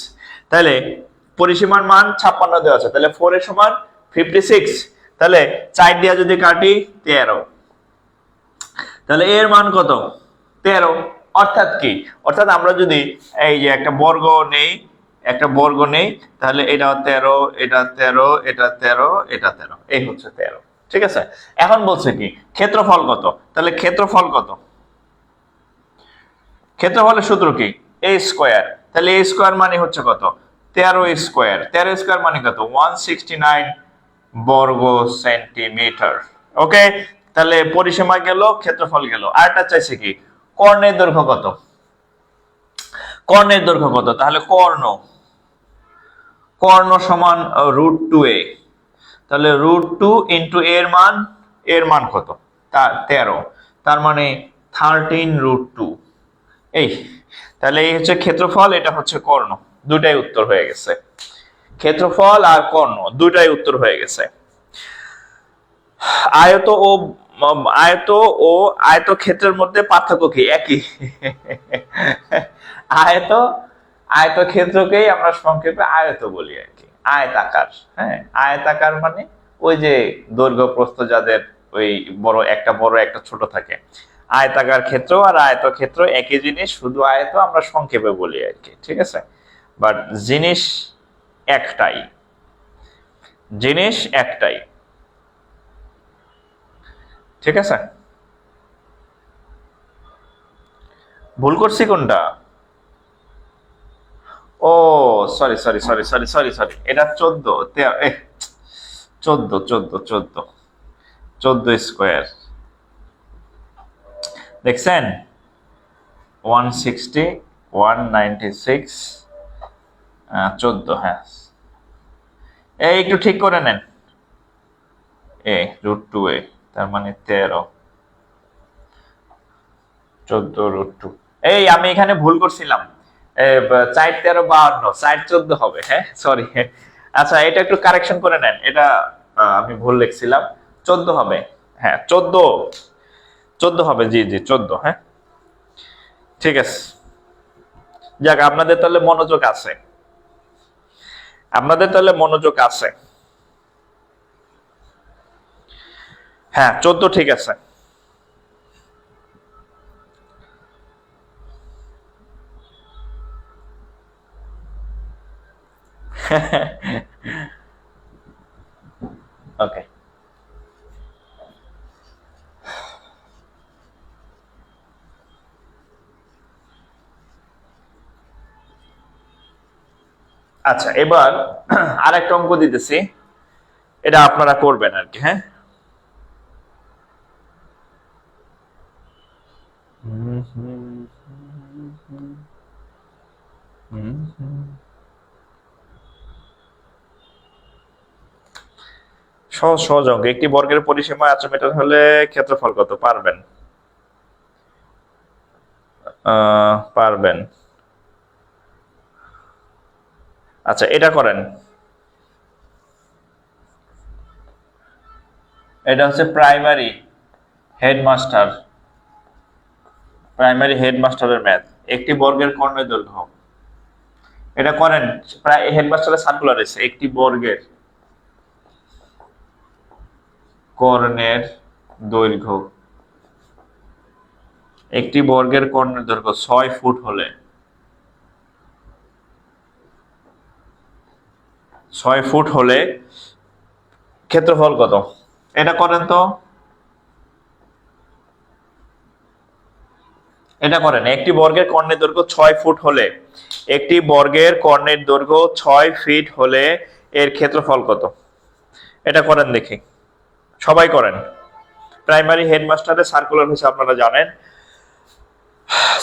তাহলে পরিসীমার মান 56 দেওয়া আছে, তাহলে 4 এর সমান 56, তাহলে 4 দিয়ে যদি কাটি 13, তাহলে এর মান কত? 13। অর্থাৎ কি, অর্থাৎ আমরা যদি এই যে একটা বর্গ নেই, তাহলে এটা 13, এটা 13, এটা 13, এটা 13, এই হচ্ছে 13। ঠিক আছে। এখন বলছে কি ক্ষেত্রফল কত, তাহলে ক্ষেত্রফল কত, ক্ষেত্রফলের সূত্র কি, a স্কয়ার। তাহলে a স্কয়ার মানে হচ্ছে কত, 13 স্কয়ার। 13 স্কয়ার মানে কত, 169 বর্গ সেন্টিমিটার। ওকে, তাহলে পরিসীমা গেল, ক্ষেত্রফল গেল। আরেকটা চাইছে কি, কর্ণের দৈর্ঘ্য কত, কর্ণের দৈর্ঘ্য কত, তাহলে কর্ণ সমান √2a। তাহলে √2 ইন্টু এর মান কত, 13, তার মানে 13√2। এই, তাহলে এই হচ্ছে ক্ষেত্রফল, এটা হচ্ছে কর্ণ, দুটাই উত্তর হয়ে গেছে। ক্ষেত্রফল আর কর্ণ দুটাই উত্তর হয়ে গেছে। আয়ত ও আয়তক্ষেত্রের মধ্যে পার্থক্য কি? একই। আয়তক্ষেত্রকেই আমরা সংক্ষেপে আয়ত বলি আর কি, আয়তাকার। হ্যাঁ, আয়তাকার মানে ওই যে দৈর্ঘ্য প্রস্থ যাদের ওই বড় একটা ছোট থাকে। আয়তাকার ক্ষেত্র আর আয়তক্ষেত্র একই জিনিস, শুধু আয়ত আমরা সংক্ষেপে বলি আর কি। ঠিক আছে, বাট জিনিস একটাই, ঠিক আছে। ভুল করছি কোনটা? ও, সরি, এটা 14 স্কয়ার। দেখছেন, 160, 196, 14। হ্যাঁ, এই একটু ঠিক করে নেন, এ √2a, তার মানে 13, 14 √2। এই আমি এখানে ভুল করছিলাম, 4 13 52, 4 14 হবে, হ্যাঁ সরি। আচ্ছা এটা একটু কারেকশন করে নেন, এটা আমি ভুল লিখছিলাম, 14 হবে, হ্যাঁ 14, 14 হবে, জি জি 14, হ্যাঁ ঠিক আছে। যাক, আপনাদের তাহলে মনোযোগ আছে, আপনাদের তাহলে মনোযোগ আছে। হ্যাঁ 14 ঠিক আছে। ওকে, আচ্ছা এবার আরেকটা অঙ্ক দিতেছি, এটা আপনারা করবেন আর কি, হ্যাঁ। সহজ সহজ অঙ্ক, একটি বর্গের পরিসীমা 100 মিটার হলে ক্ষেত্রফল কত? পারবেন, পারবেন। আচ্ছা এটা করেন, এটা হচ্ছে প্রাইমারি হেডমাস্টারের ম্যাথ। একটি বর্গের কর্ণের দৈর্ঘ্য, এটা করেন, প্রায় হেডমাস্টারের সার্কুলার এসে একটি বর্গের কর্ণের দৈর্ঘ্য, একটি বর্গের কর্ণের দৈর্ঘ্য 6 ফুট হলে, 6 ফুট হলে ক্ষেত্রফল কত? এটা করেন তো, এটা করেন। একটি বর্গের কর্ণের দৈর্ঘ্য 6 ফুট হলে, একটি বর্গের কর্ণের দৈর্ঘ্য 6 ফিট হলে এর ক্ষেত্রফল কত? এটা করেন দেখি, সবাই করেন। প্রাইমারি হেডমাস্টারের সার্কুলার হয়েছে আপনারা জানেন।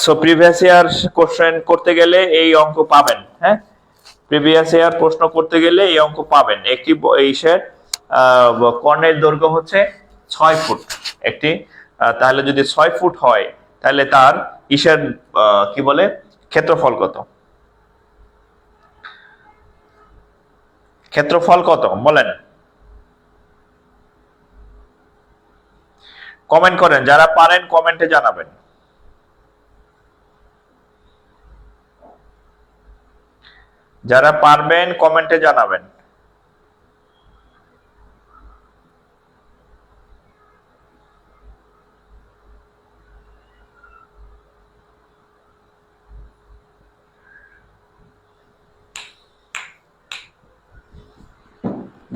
সো প্রিভিয়াস ইয়ার কোশ্চেন করতে গেলে এই অঙ্ক পাবেন, হ্যাঁ প্রিভিয়াস ইয়ার প্রশ্ন করতে গেলে এই অঙ্ক পাবেন। একটি ইসের কর্ণের দৈর্ঘ্য হচ্ছে 6 ফুট, একটি তাহলে যদি 6 ফুট হয় তাহলে তার ইসের কি বলে ক্ষেত্রফল কত? ক্ষেত্রফল কত বলেন, কমেন্ট করেন, যারা পারেন কমেন্টে জানাবেন। যারা পারবেন কমেন্টে জানাবেন।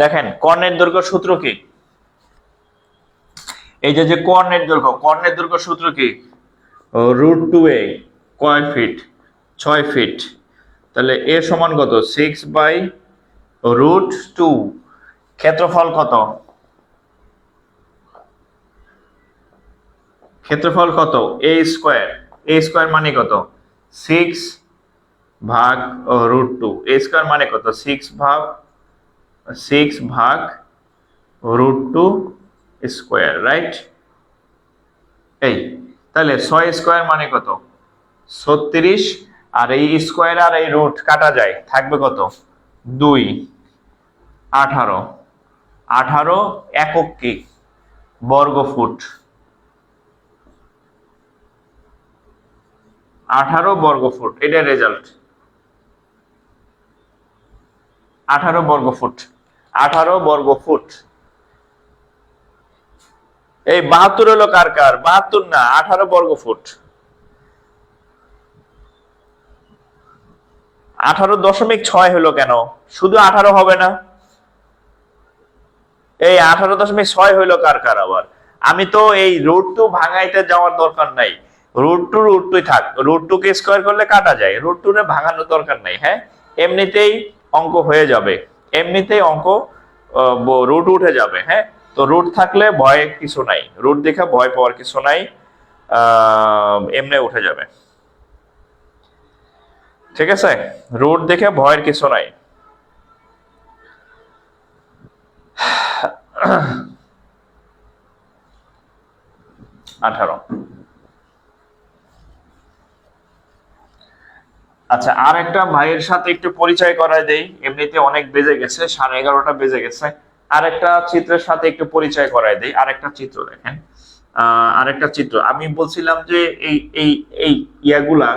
দেখেন কর্ণের দৈর্ঘ্য সূত্র কি? এই যে কর্ণের দৈর্ঘ্য সূত্র কি? √2a কয় ফিট? 6 ফিট। তাহলে এ সমান কত? 6/√2। ক্ষেত্রফল কত? ক্ষেত্রফল কত? a square. a স্কয়ার মানে কত? 6/√2। a স্কয়ার মানে কত? 6/√2 স্কয়ার, রাইট? এই তাহলে 6 স্কয়ার মানে কত? 36। আর এই স্কয়ার আর এই রুট কাটা যায়, থাকবে কত? 2। 18। 18 একক কি? বর্গ ফুট। 18 বর্গ ফুট, এটা রেজাল্ট। 18 বর্গ ফুট, 18 বর্গ ফুট। এই 72 হলো কার? 72 না, 18 বর্গ ফুট। 18.6 হলো কেন? শুধু 18 হবে না, এই 18.6 হইলো কার আবার? আমি তো এই √2 ভাঙাইতে যাওয়ার দরকার নাই, √2 থাক, √2 কে স্কয়ার করলে কাটা যায়, √2 রে ভাঙানোর দরকার নাই, হ্যাঁ এমনিতেই অঙ্ক হয়ে যাবে, এমনিতেই অঙ্ক রুট উঠে যাবে, হ্যাঁ। তো রুট থাকলে ভয় কিছু নাই, রুট দেখে ভয় পাওয়ার কিছু নাই, এমনি উঠে যাবে, ঠিক আছে? রুট দেখে ভয়ের কিছু নাই। 18। আচ্ছা, আর একটা ভাইয়ের সাথে একটু পরিচয় করায় দেই, এমনিতে অনেক বেজে গেছে, 11:30 বেজে গেছে। আরেকটা চিত্রের সাথে একটু পরিচয় করায় দেই। আরেকটা চিত্র দেখেন, আরেকটা চিত্র আমি বলছিলাম যে এই এই এই ইয়াগুলা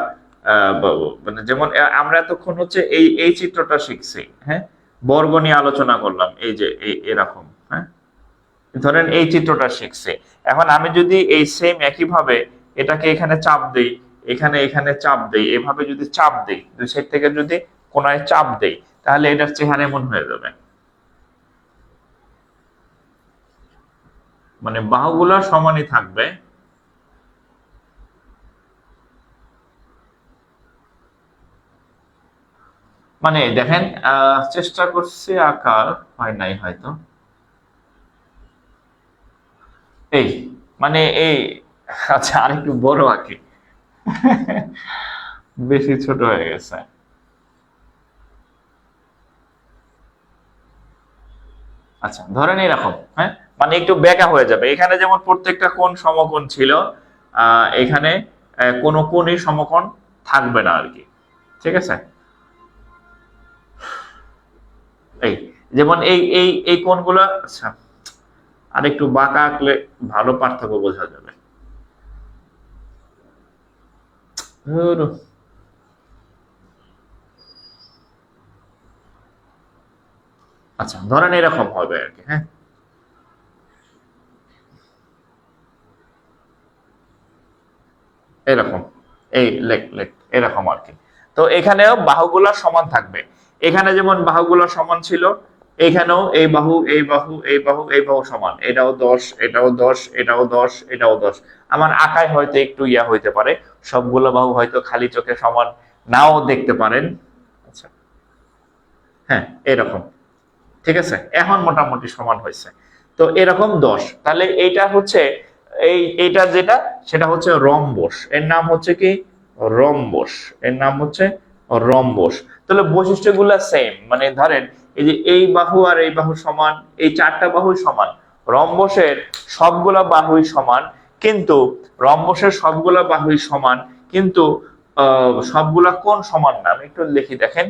মানে যেমন আমরা এতক্ষণ হচ্ছে এই এই চিত্রটা শিখছি, হ্যাঁ, বর্গ নিয়ে আলোচনা করলাম, এই যে এরকম, হ্যাঁ, ধরেন এই চিত্রটা শিখছে। এখন আমি যদি এই সেম একই ভাবে এটাকে এখানে চাপ দেই, এখানে এখানে চাপ দেই, এভাবে যদি চাপ দেই, দুই সাইড থেকে যদি কোনায় চাপ দেই, তাহলে এটার চেহারা এমন হয়ে যাবে। মানে বাহুগুলো সমানই থাকবে, মানে দেখেন চেষ্টা করছি আকার, হয় নাই হয়তো, এই মানে এই, আচ্ছা আরেকটু বড় আঁকি, বেশি ছোট হয়ে গেছে। আচ্ছা ধরেন এরকম, হ্যাঁ, মানে একটু বেঁকা হয়ে যাবে। এখানে যেমন প্রত্যেকটা কোণ সমকোণ ছিল, এখানে কোনো কোণই সমকোণ থাকবে না আর কি, ঠিক আছে। এই যেমন এই এই এই কোণগুলো, আচ্ছা আর একটু বাঁকা আঁকলে ভালো পার্থক্য বোঝা যাবে। ধুর, আচ্ছা ধরেন এরকম হবে আর কি, হ্যাঁ, এরকম, এই লেখ লেখ এরকম আর কি। তো এখানেও বাহুগুলা সমান থাকবে। এখানে যেমন বাহুগুলা সমান ছিল, এখানেও এই বাহু এই বাহু এই বাহু এই বাহু সমান, এটাও 10, এটাও 10, এটাও 10, এটাও 10। আমার আঁকায় হয়তো একটু ইয়া হইতে পারে, সবগুলো বাহু হয়তো খালি চোখে সমান নাও দেখতে পারেন। আচ্ছা, হ্যাঁ এরকম, ঠিক আছে, এখন মোটামুটি সমান হয়েছে। তো এরকম 10, তাহলে এইটা হচ্ছে এইটা যেটা, সেটা হচ্ছে রম্বস। এর নাম হচ্ছে কি? রম্বস। এর নাম হচ্ছে রম্বস। তাহলে বৈশিষ্ট্যগুলো সেম, মানে ধরেন এই যে এই বাহু আর এই বাহু সমান, এই চারটা বাহুই সমান। রম্বসের সবগুলা বাহুই সমান, কিন্তু রম্বসের সবগুলা বাহুই সমান, কিন্তু সবগুলা কোণ সমান না। আমি একটু লিখি দেখেন,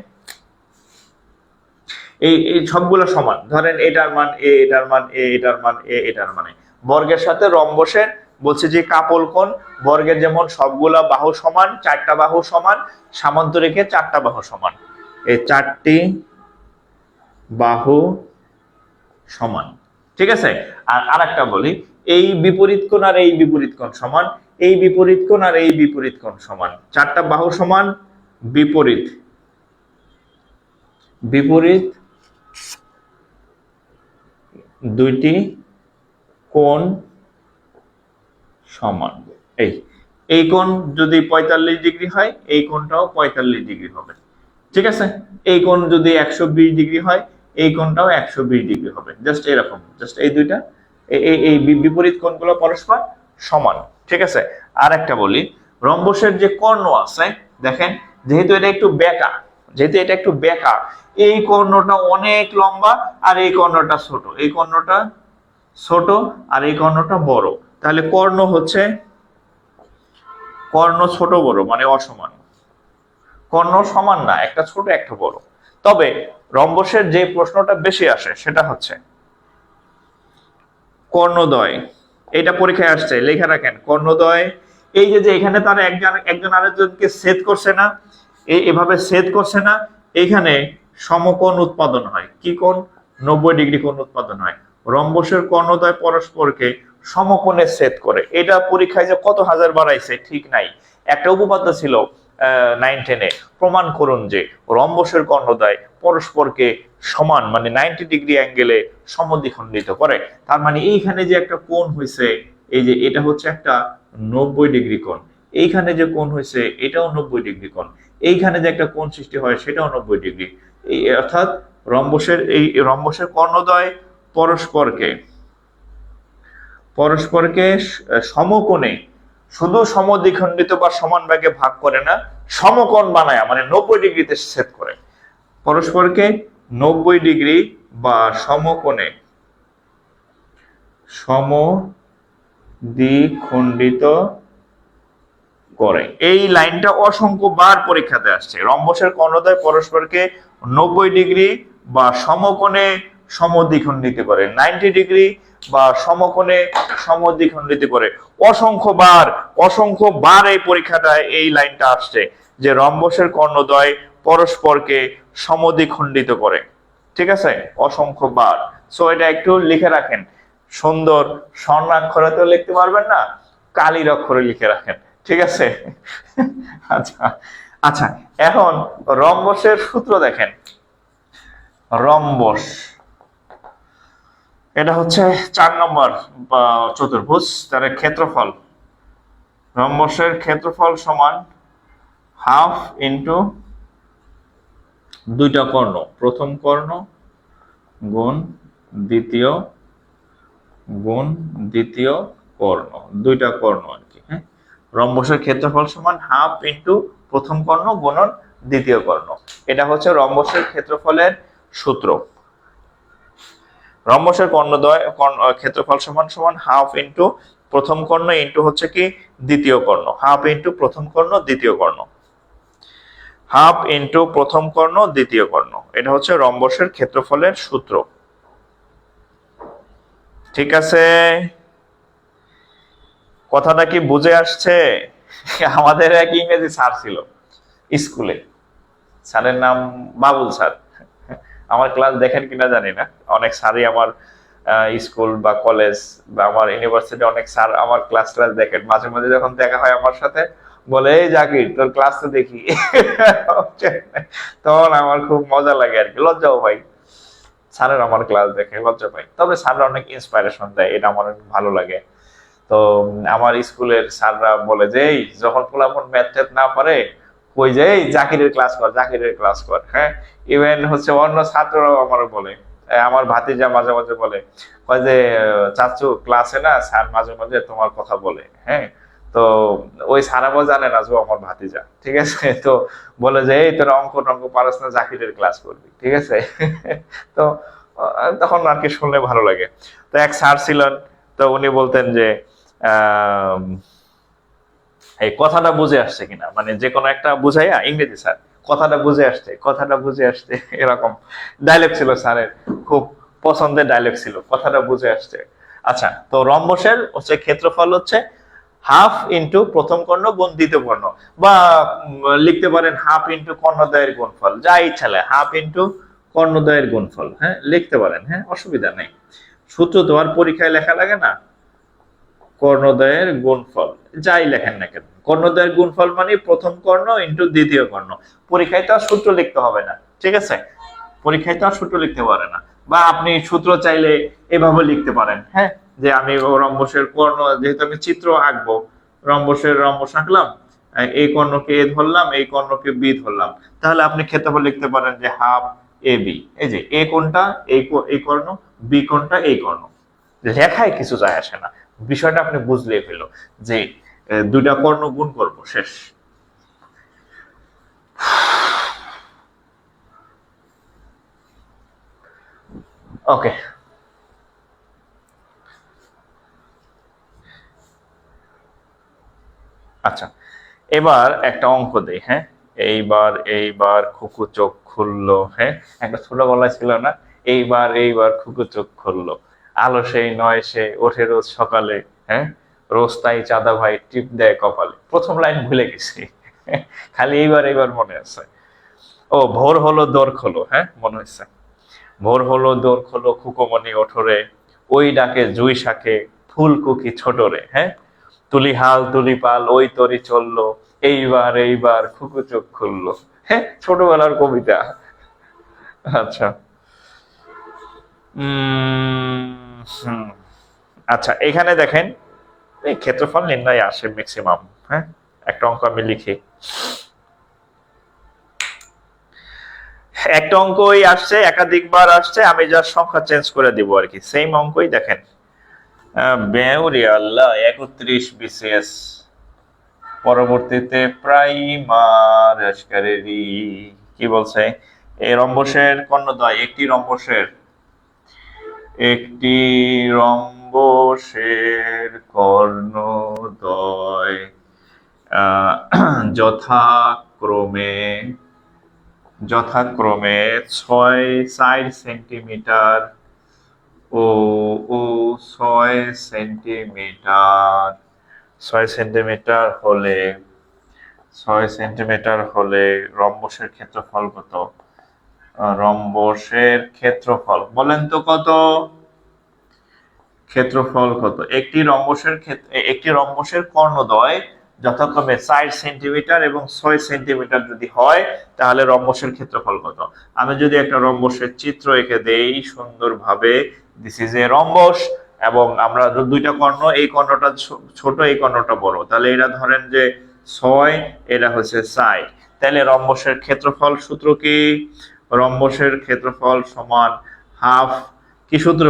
এই এই সবগুলো সমান। ধরেন এটার মান এ, এটার মান এ, এটার মান এ, এটার মানে বর্গের সাথে রম্বসের বলছে যে কাপল কোণ, বর্গের যেমন সবগুলা বাহু সমান, চারটা বাহু সমান, সামান্তরিকে চারটা বাহু সমান, এই চারটি বাহু সমান, ঠিক আছে। আর আরেকটা বলি, এই বিপরীত কোণ আর এই বিপরীত কোণ সমান, এই বিপরীত কোণ আর এই বিপরীত কোণ সমান, চারটা বাহু সমান, বিপরীত বিপরীত দুইটি কোণ সমান। এই এই কোণ যদি 45 ডিগ্রি হয়, এই কোণটাও 45 ডিগ্রি হবে, ঠিক আছে। এই কোণ যদি 120 ডিগ্রি হয়, এই কোণটাও 120 ডিগ্রি হবে। জাস্ট এরকম, জাস্ট এই দুইটা এই বিপরীত কোণগুলো পরস্পর সমান, ঠিক আছে। আর একটা বলি, রম্বসের যে কর্ণ আছে, দেখেন যেহেতু এটা একটু বেঁকা, যেহেতু এটা একটু বেঁকা, এই কর্ণটা অনেক লম্বা আর এই কর্ণটা ছোট, এই কর্ণটা ছোট আর এই কর্ণটা বড়। তাহলে কর্ণ হচ্ছে, কর্ণ ছোট বড় মানে অসমান, কর্ণ সমান না, একটা ছোট একটা বড়। তবে রম্বসের যে প্রশ্নটা বেশি আসে সেটা হচ্ছে কর্ণদ্বয়। এটা পরীক্ষায় আসছে, লেখা রাখেন কর্ণদ্বয়। এই যে এখানে তারা একজন একজন আরেকজনকে ছেদ করছে না, এভাবে ছেদ করছে না, এখানে সমকোণ উৎপাদন হয়। কি কোণ? 90 ডিগ্রি কোণ উৎপাদন হয়। রম্বসের কর্ণদ্বয় পরস্পরকে সমকোণে ছেদ করে। এটা পরীক্ষায় যে কত হাজার বাড়াইছে ঠিক নাই। একটা উপপাদ্য ছিল 9-10-এ, প্রমাণ করুন যে রম্বসের কর্ণদ্বয় পরস্পরকে সমান মানে 90 ডিগ্রি অ্যাঙ্গেলে সমদ্বিখণ্ডিত করে। তার মানে এইখানে যে একটা কোণ হয়েছে, এই যে এটা হচ্ছে একটা 90 ডিগ্রি কোণ, এইখানে যে কোণ হয়েছে এটাও 90 ডিগ্রি কোণ, এইখানে যে একটা কোণ সৃষ্টি হয় সেটাও 90 ডিগ্রি। এই অর্থাৎ রম্বসের কর্ণদ্বয় পরস্পরকে পরস্পরকে সমকোণে, শুধু সমদ্বিখণ্ডিত বা সমান ভাগে ভাগ করে না, সমকোণ বানায় মানে 90 ডিগ্রিতে ছেদ করে। পরস্পরকে 90 ডিগ্রি বা সমকোণে দ্বিখণ্ডিত করে। এই লাইনটা অসংখ্য বার পরীক্ষাতে আসছে। রম্বসের কর্ণদ্বয় পরস্পরকে 90 ডিগ্রি বা সমকোণে সমদ্বিখণ্ডিত করে, 90 ডিগ্রি বা সমকোণে সমদ্বিখণ্ডিত করে। অসংখ্য বার এই পরীক্ষাটায় এই লাইনটা আসছে যে রম্বসের কর্ণদ্বয় পরস্পরকে সমদ্বিখণ্ডিত করে। ঠিক আছে, অসংখ্য বার। সো এটা একটু লিখে রাখেন, সুন্দর স্বর্ণাক্ষরে তো লিখতে পারবেন না, কালির অক্ষরে লিখে রাখেন। ঠিক আছে। আচ্ছা আচ্ছা, এখন রম্বসের সূত্র দেখেন। রম্বস এটা হচ্ছে 4 নম্বর চতুর্ভুজ, তার ক্ষেত্রফল। রম্বসের ক্ষেত্রফল সমান হাফ ইন্টু দুইটা কর্ণ, প্রথম কর্ণ গুণ দ্বিতীয় কর্ণ, দুইটা কর্ণ আর কি। হ্যাঁ, রম্বসের ক্ষেত্রফল সমান হাফ ইন্টু প্রথম কর্ণ গুণন দ্বিতীয় কর্ণ। এটা হচ্ছে রম্বসের ক্ষেত্রফলের সূত্র। রম্বসের ক্ষেত্রফল সমান হাফ ইন্টু প্রথম কর্ণ ইন্টু হচ্ছে কি দ্বিতীয় কর্ণ, হাফ ইন্টু প্রথম কর্ণ দ্বিতীয় কর্ণ, হাফ ইন্টু প্রথম কর্ণ দ্বিতীয় কর্ণ। এটা হচ্ছে রম্বসের ক্ষেত্রফলের সূত্র। ঠিক আছে, কথাটা কি বুঝে আসছে? আমাদের এক ইংরেজি স্যার ছিল স্কুলে, স্যারের নাম বাবুল স্যার। আমার ক্লাস দেখেন কিনা জানি না, অনেক স্যারই আমার স্কুল বা কলেজ বা আমার ইউনিভার্সিটি অনেক স্যার আমার ক্লাস দেখেন। মাঝে মাঝে যখন দেখা হয় আমার সাথে বলে, এই জাকির তোর ক্লাস তো দেখি। তখন আমার খুব মজা লাগে আর কি, লজ্জাও ভাই, স্যারের আমার ক্লাস দেখে লজ্জা পাই। তবে স্যাররা অনেক ইন্সপাইরেশন দেয়, এটা আমার অনেক ভালো লাগে। তো আমার স্কুলের স্যাররা বলে যে, এই যখন পোলাপন ম্যাথ ট্যাথ না পারে, কই যে এই জাকিরের ক্লাস কর। হ্যাঁ, ইভেন হচ্ছে অন্য ছাত্ররাও আমার বলে, আমার ভাতিজা মাঝে মাঝে বলে, কয় যে চাচু ক্লাসে না স্যার মাঝে মাঝে তোমার কথা বলে। হ্যাঁ, তো ওই স্যারাও জানে না যে আমার ভাতিজা। ঠিক আছে, তো বলে যে এই তোরা অঙ্ক টঙ্ক পারস না, জাকিরের ক্লাস করবি। ঠিক আছে। তো তখন আর কি শুনলে ভালো লাগে। তো এক স্যার ছিলেন, তো উনি বলতেন যে এই কথাটা বুঝে আসছে কিনা, মানে যে কোনো একটা বুঝাইয়া, ইংরেজি স্যার, কথাটা বুঝে আসছে এরকম ডায়লগ ছিল স্যারের, খুব পছন্দের ডায়লগ ছিল, কথাটা বুঝে আসছে। আচ্ছা, তো রম্বসের হচ্ছে ক্ষেত্রফল হচ্ছে হাফ ইন্টু প্রথম কর্ণ গুণ দ্বিতীয় কর্ণ, বা লিখতে পারেন হাফ ইন্টু কর্ণদ্বয়ের গুণফল, যা ইচ্ছা লাগে, হাফ ইন্টু কর্ণদ্বয়ের গুণফল। হ্যাঁ, লিখতে পারেন, হ্যাঁ, অসুবিধা নেই। সূত্র তো আর পরীক্ষায় লেখা লাগে না, কর্ণদ্বয়ের গুণফল যাই লেখেন না কেন, কর্ণদ্বয়ের গুণফল মানে প্রথম কর্ণ ইন্টু দ্বিতীয় কর্ণ। পরীক্ষায় তো আর সূত্র লিখতে হবে না। ঠিক আছে, পরীক্ষায় তো আর সূত্র লিখতে পারে না, বা আপনি সূত্র চাইলে এভাবে লিখতে পারেন। হ্যাঁ, যে আমি রম্বসের কর্ণ, যেহেতু আমি চিত্র আঁকবো, রম্বস আঁকলাম, এই কর্ণকে এ ধরলাম, এই কর্ণকে বি ধরলাম, তাহলে আপনি ক্ষেত্রফল লিখতে পারেন যে হাফ এ বি। এই যে এ কোণটা এই কর্ণ, বি কোণটা এই কর্ণ, লেখায় কিছু যায় আসে না, বিষয়টা আপনি বুঝলেই হলো যে দুইটা কর্ণ গুণ করব, শেষ। ওকে, আচ্ছা, এবার একটা অঙ্ক দেই। হ্যাঁ, এইবার খুকু চোখ খুললো। হ্যাঁ, একটা ছোট গলায় ছিল না, এইবার খুকু চোখ খুললো, আলো সেই নয় সে ওঠে রোজ সকালে। হ্যাঁ, রোজ তাই চাঁদা ভাই টিপ দেয় কপালে। প্রথম লাইন ভুলে গেছি, খালি এইবার মনে আছে। ও, ভোর হলো দোর খোলো। হ্যাঁ, মনে হচ্ছে, ভোর হলো দোর খোলো খুকোমনি ওঠরে, ওই ডাকে জুই শাকে ফুলকুকি ছোটরে। হ্যাঁ, তুলি হাল তুলি পাল ওই তরি চললো, এইবার খুকু চোখ খুললো। হ্যাঁ, ছোটবেলার কবিতা। আচ্ছা, আচ্ছা, এখানে দেখেন এই ক্ষেত্রফল নির্ণয় আসে ম্যাক্সিমাম। হ্যাঁ, একটা অঙ্ক আমি লিখি, একটা অঙ্কই আসছে, একাধিকবার আসছে, আমি যা সংখ্যা চেঞ্জ করে দিব আর কি, সেম অঙ্কই। দেখেন, বেউরি আল্লাহ 31 বিসিএস, পরবর্তীতে প্রাইমার কি বলছে, এই রম্বসের কর্ণদ্বয়, একটি রম্বসের রম্বসের কর্ণদ্বয় যথাক্রমে 6 সেন্টিমিটার ও 6 সেন্টিমিটার 6 সেন্টিমিটার হলে রম্বসের ক্ষেত্রফল কত? রম্বসের ক্ষেত্রফল বলেন তো কত? ক্ষেত্রফল কত? একটি রম্বসের কর্ণদ্বয় যথাক্রমে 4 সেন্টিমিটার এবং 6 সেন্টিমিটার যদি হয় তাহলে রম্বসের ক্ষেত্রফল কত? আমি যদি একটা রম্বসের চিত্র এঁকে দেই সুন্দরভাবে, দিস ইজ এ রম্বস, এবং আমরা দুইটা কর্ণ, এই কর্ণটা ছোট এই কর্ণটা বড়, তাহলে এটা ধরেন যে 6, এটা হচ্ছে 4, তাহলে রম্বসের ক্ষেত্রফল সূত্র কি? রম্বসের ক্ষেত্রফল সমান হাফ, কি সূত্র?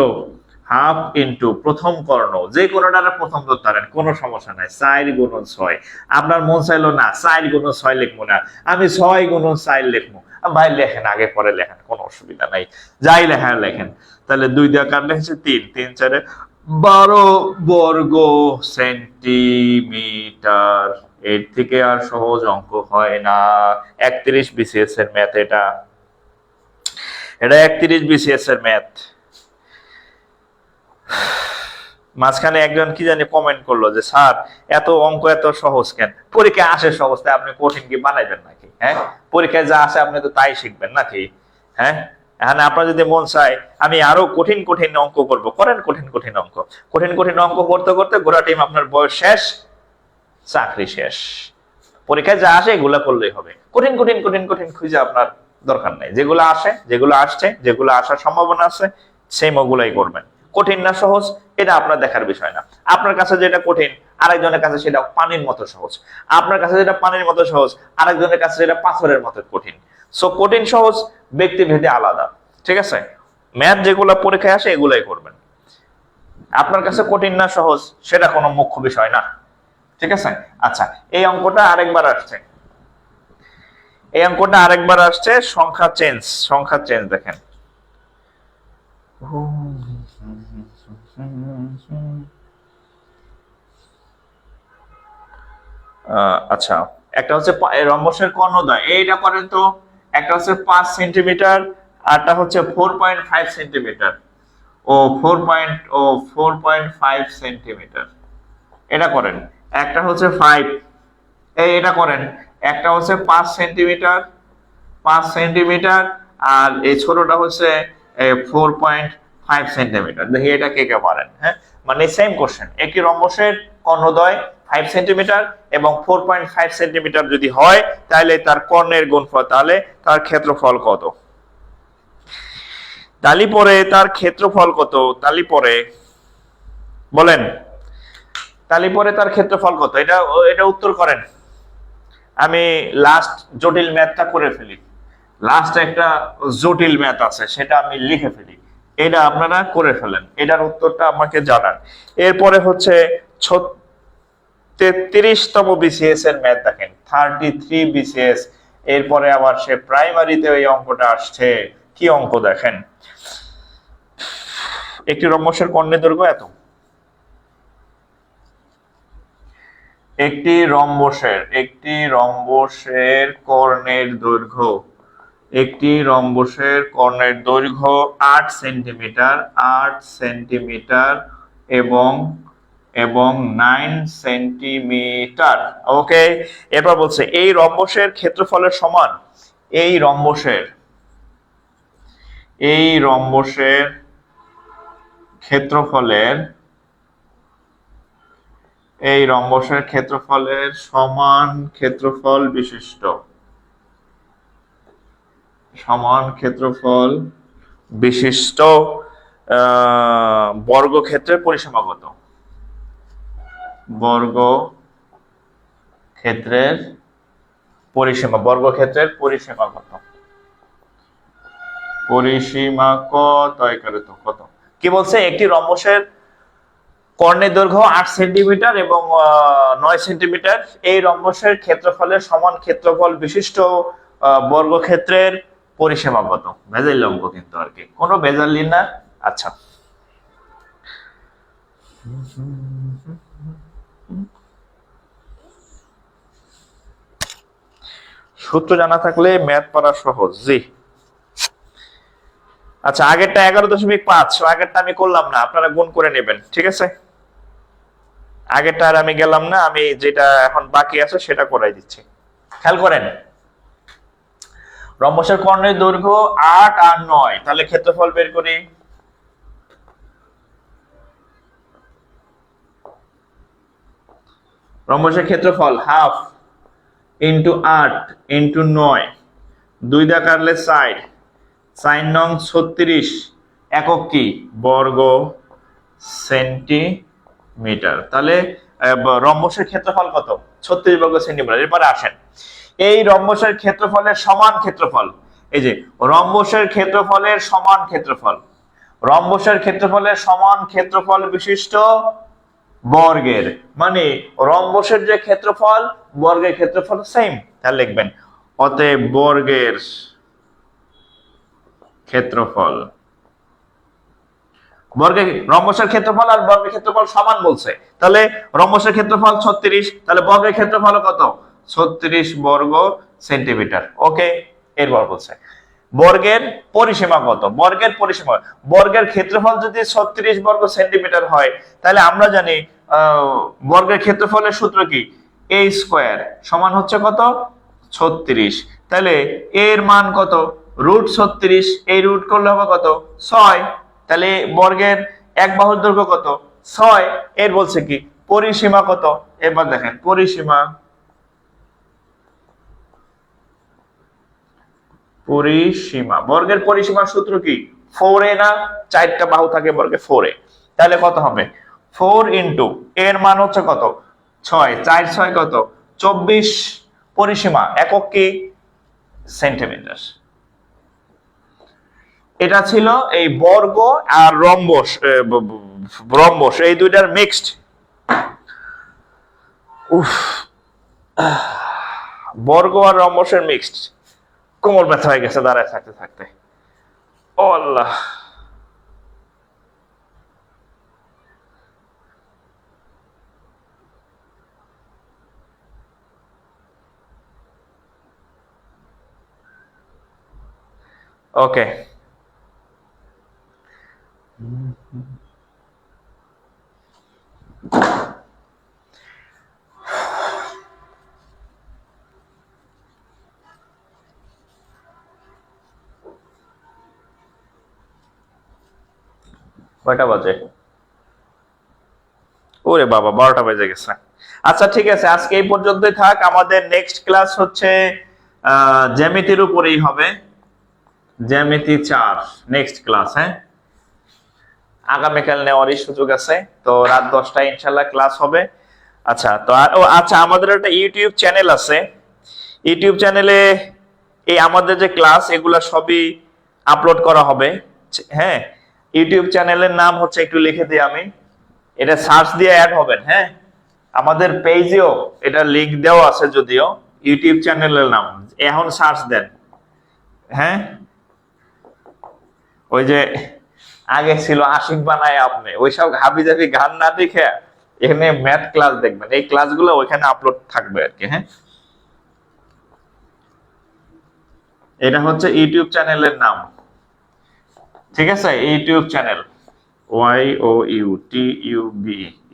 হাফ ইন্টু প্রথম কর্ণ, যে কোনটার প্রথম ধরতে পারেন, কোনো সমস্যা নাই, 4 গুণন 6। আপনার মন চাইলো না 4 গুণন 6 লিখবো না, আমি 6 গুণন 4 লিখবো। ভাই লেখেন, আগে পরে লেখেন, কোনো অসুবিধা নাই, যাই লেখেন লেখেন। তাহলে 2 দিয়ে কাটলে হচ্ছে 3, 3 4 12 বর্গ সেন্টিমিটার। এর থেকে আর সহজ অঙ্ক হয় না। 31 বিসিএস এর ম্যাথ এটা 31 বিসিএস এর ম্যাথ। মাঝখানে একজন কি জানি কমেন্ট করলো যে স্যার এত অঙ্ক এত সহজ কেন? পরীক্ষায় আসে সহজ, তাই আপনি কঠিন কি বানাইবেন নাকি? হ্যাঁ, পরীক্ষায় যা আসে আপনি তো তাই শিখবেন নাকি? হ্যাঁ, এখানে আপনার যদি মন চায় আমি আরো কঠিন কঠিন অঙ্ক করব, করেন কঠিন কঠিন অঙ্ক। কঠিন কঠিন অঙ্ক করতে করতে গোটা টিম আপনার বয়স শেষ, চাকরি শেষ। পরীক্ষায় যা আসে এগুলা করলেই হবে, কঠিন কঠিন কঠিন কঠিন খুঁজে আপনার দরকার নাই। যেগুলো আসে, যেগুলো আসছে, যেগুলো আসার সম্ভাবনা আছে সেম ওগুলাই করবেন। কঠিন না সহজ এটা আপনার দেখার বিষয় না। আপনার কাছে যেটা কঠিন আরেকজনের কাছে সেটা পানির মতো সহজ, আপনার কাছে যেটা পানির মতো সহজ আরেকজনের কাছে সেটা পাথরের মতো কঠিন। সো কঠিন সহজ ব্যক্তিভেদে আলাদা, ঠিক আছে? ম্যাথ যেগুলো পরীক্ষায় আসে এগুলাই করবেন। আপনার কাছে কঠিন না সহজ সেটা কোনো মুখ্য বিষয় না, ঠিক আছে? আচ্ছা, এই অঙ্কটা আরেকবার আসছে, সংখ্যা চেঞ্জ দেখেন। আচ্ছা, একটা হচ্ছে রম্বসের কর্ণদ্বয়, এইটা করেন তো। একটা হচ্ছে 5 সেন্টিমিটার, আরটা হচ্ছে 4.5 সেন্টিমিটার ও 4.5 সেন্টিমিটার। এটা করেন। একটা হচ্ছে 5, এটা করেন। একটা হচ্ছে 5 সেন্টিমিটার আর এই ছোটটা হচ্ছে 4.5 সেন্টিমিটার। দেখি এটা কে কে পারেন। হ্যাঁ, মানে সেম কোশ্চেন, একটি রম্বসের কর্ণদ্বয় 5 সেন্টিমিটার এবং 4.5 সেন্টিমিটার যদি হয় তাহলে তার কর্ণের গুণফল, তাহলে তার ক্ষেত্রফল কত? তালি পরে তার ক্ষেত্রফল কত? তালি পরে বলেন, তালি পরে তার ক্ষেত্রফল কত? এটা উত্তর করেন। আমি লাস্ট জটিল ম্যাথটা করে ফেলি, লাস্ট একটা জটিল ম্যাথ আছে সেটা আমি লিখে ফেলি, এটা আপনারা করে ফেলেন, এটার উত্তরটা আমাকে জানান। এরপরে হচ্ছে 33তম বিসিএস এর ম্যাথ দেখেন, 33 বিসিএস। এরপরে আবার সে প্রাইমারিতে এই অঙ্কটা আসছে, কি অঙ্ক দেখেন। একটি রম্বসের কর্ণের দৈর্ঘ্য এত, একটি রম্বসের কর্ণের দৈর্ঘ্য, একটি রম্বসের কর্ণের দৈর্ঘ্য 8 সেন্টিমিটার এবং 9 সেন্টিমিটার। ওকে, এরপর বলছে এই রম্বসের ক্ষেত্রফলের সমান, এই রম্বসের ক্ষেত্রফলের সমান ক্ষেত্রফল বিশিষ্ট বর্গক্ষেত্রের পরিসীমা কত? বর্গক্ষেত্রের পরিসীমা কত? কত? কি বলছে? একটি রম্বসের কর্ণের দৈর্ঘ্য 8 সেন্টিমিটার এবং 9 সেন্টিমিটার, এই রম্বসের ক্ষেত্রফলের সমান ক্ষেত্রফল বিশিষ্ট বর্গক্ষেত্রের পরিসীমা কত? ভেজাল অঙ্ক কিন্তু আর কি, কোনো ভেজালি না। আচ্ছা, সূত্র জানা থাকলে ম্যাথ পড়া সহজ। জি আচ্ছা, আগেরটা 11.5, আগেরটা আমি করলাম না, আপনারা গুণ করে নেবেন, ঠিক আছে? আগেরটা আর আমি গেলাম না, আমি যেটা এখন বাকি আছে সেটা করাই দিচ্ছি। খেয়াল করেন, রম্বসের কর্ণের দৈর্ঘ্য 8 আর 9, তাহলে ক্ষেত্রফল বের করি। রম্বসের ক্ষেত্রফল হাফ ইন্টু 8 ইন্টু 9, 2 দা কাটলে 60, 4 নং 36, একক কি? বর্গ সেন্টিমিটার। তাহলে রম্বসের ক্ষেত্রফল কত? 36 বর্গ সেন্টিমিটার। এরপরে আসেন, এই রম্বসের ক্ষেত্রফলের সমান ক্ষেত্রফল, এই যে রম্বসের ক্ষেত্রফলের সমান ক্ষেত্রফল, রম্বসের ক্ষেত্রফলের সমান ক্ষেত্রফল বিশিষ্ট বর্গের, মানে রম্বসের যে ক্ষেত্রফল বর্গের ক্ষেত্রফল সেম, তাহলে লিখবেন অতএব বর্গের ক্ষেত্রফল, বর্গের রম্বসের ক্ষেত্রফল আর বর্গের ক্ষেত্রফল সমান বলছে, তাহলে রম্বসের ক্ষেত্রফল 36, তাহলে বর্গের ক্ষেত্রফল কত? 36 বর্গ সেন্টিমিটার। ওকে, এরপর বলছে বর্গের পরিসীমা কত? বর্গের পরিসীমা, বর্গের ক্ষেত্রফল যদি 36 বর্গ সেন্টিমিটার হয়, তাহলে আমরা জানি বর্গের ক্ষেত্রফলের সূত্র কি? a স্কয়ার সমান হচ্ছে কত? 36। তাহলে এর মান কত? √36, এই রুট করলে হবে কত? 6। তাহলে বর্গের এক বাহুর দৈর্ঘ্য কত? 6। এর বলছে কি পরিসীমা কত? এবার দেখেন পরিসীমা, পরিসীমা বর্গের পরিসীমার সূত্র কি? 4a না? 4টা বাহু থাকে বর্গে 4a, তাহলে কত হবে? 4 ইন্টু এর মান হচ্ছে কত? 6, 4 6 কত? 24। পরিসীমা একক কি? সেন্টিমিটার। এটা ছিল এই বর্গ আর রম্বস, রম্বস এই দুইটার মিক্সড। বর্গ আর রম্বসের মিক্সড। কোমর ব্যথা হয়ে গেছে দাঁড়ায় থাকতে থাকতে। ও আল্লাহ, ওকে। কয়টা বাজে? ওরে বাবা, 12টা বেজে গেছে। আচ্ছা ঠিক আছে, আজকে এই পর্যন্তই থাক। আমাদের নেক্সট ক্লাস হচ্ছে জ্যামিতির উপরেই হবে, জ্যামিতি 4 নেক্সট ক্লাস। হ্যাঁ, আগামীকাল নেওয়ারই সুযোগ আছে, তো রাত 10টায় ইনশাল্লাহ ক্লাস হবে। আচ্ছা, তো আচ্ছা, আমাদের একটা ইউটিউব চ্যানেল আছে, ইউটিউব চ্যানেলে এই আমাদের যে ক্লাস এগুলা সবই আপলোড করা হবে। হ্যাঁ, ইউটিউব চ্যানেলের নাম হচ্ছে, একটু লিখে দিই আমি, এটা সার্চ দিয়ে অ্যাড হবেন। হ্যাঁ, আমাদের পেজেও এটা লিংক দেওয়া আছে, যদিও ইউটিউব চ্যানেলের নাম এখন সার্চ দেন। হ্যাঁ, ওই যে আগে ছিল আশিক বানায় আপনি, ওইসব হাবি জাবি গান না দেখে এখানে ম্যাথ ক্লাস দেখবেন, এই ক্লাসগুলো ওইখানে আপলোড থাকবে আর কি। হ্যাঁ, এটা হচ্ছে ইউটিউব চ্যানেলের নাম, ঠিক আছে? YouTube channel YOUTUB,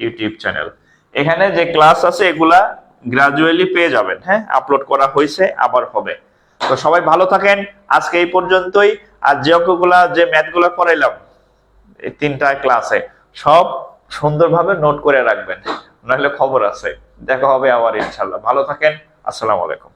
YouTube channel. এখানে যে ক্লাস আছে এগুলা গ্রাজুয়ালি পেয়ে যাবেন। হ্যাঁ, আপলোড করা হয়েছে, আবার হবে। তো সবাই ভালো থাকেন, আজকে এই পর্যন্তই। আর যে অঙ্কগুলা, যে ম্যাথগুলা করাইলাম এই 3টা ক্লাসে, সব সুন্দরভাবে নোট করে রাখবেন, নাহলে খবর আছে। দেখা হবে আবার ইনশাল্লাহ। ভালো থাকেন, আসসালামু আলাইকুম।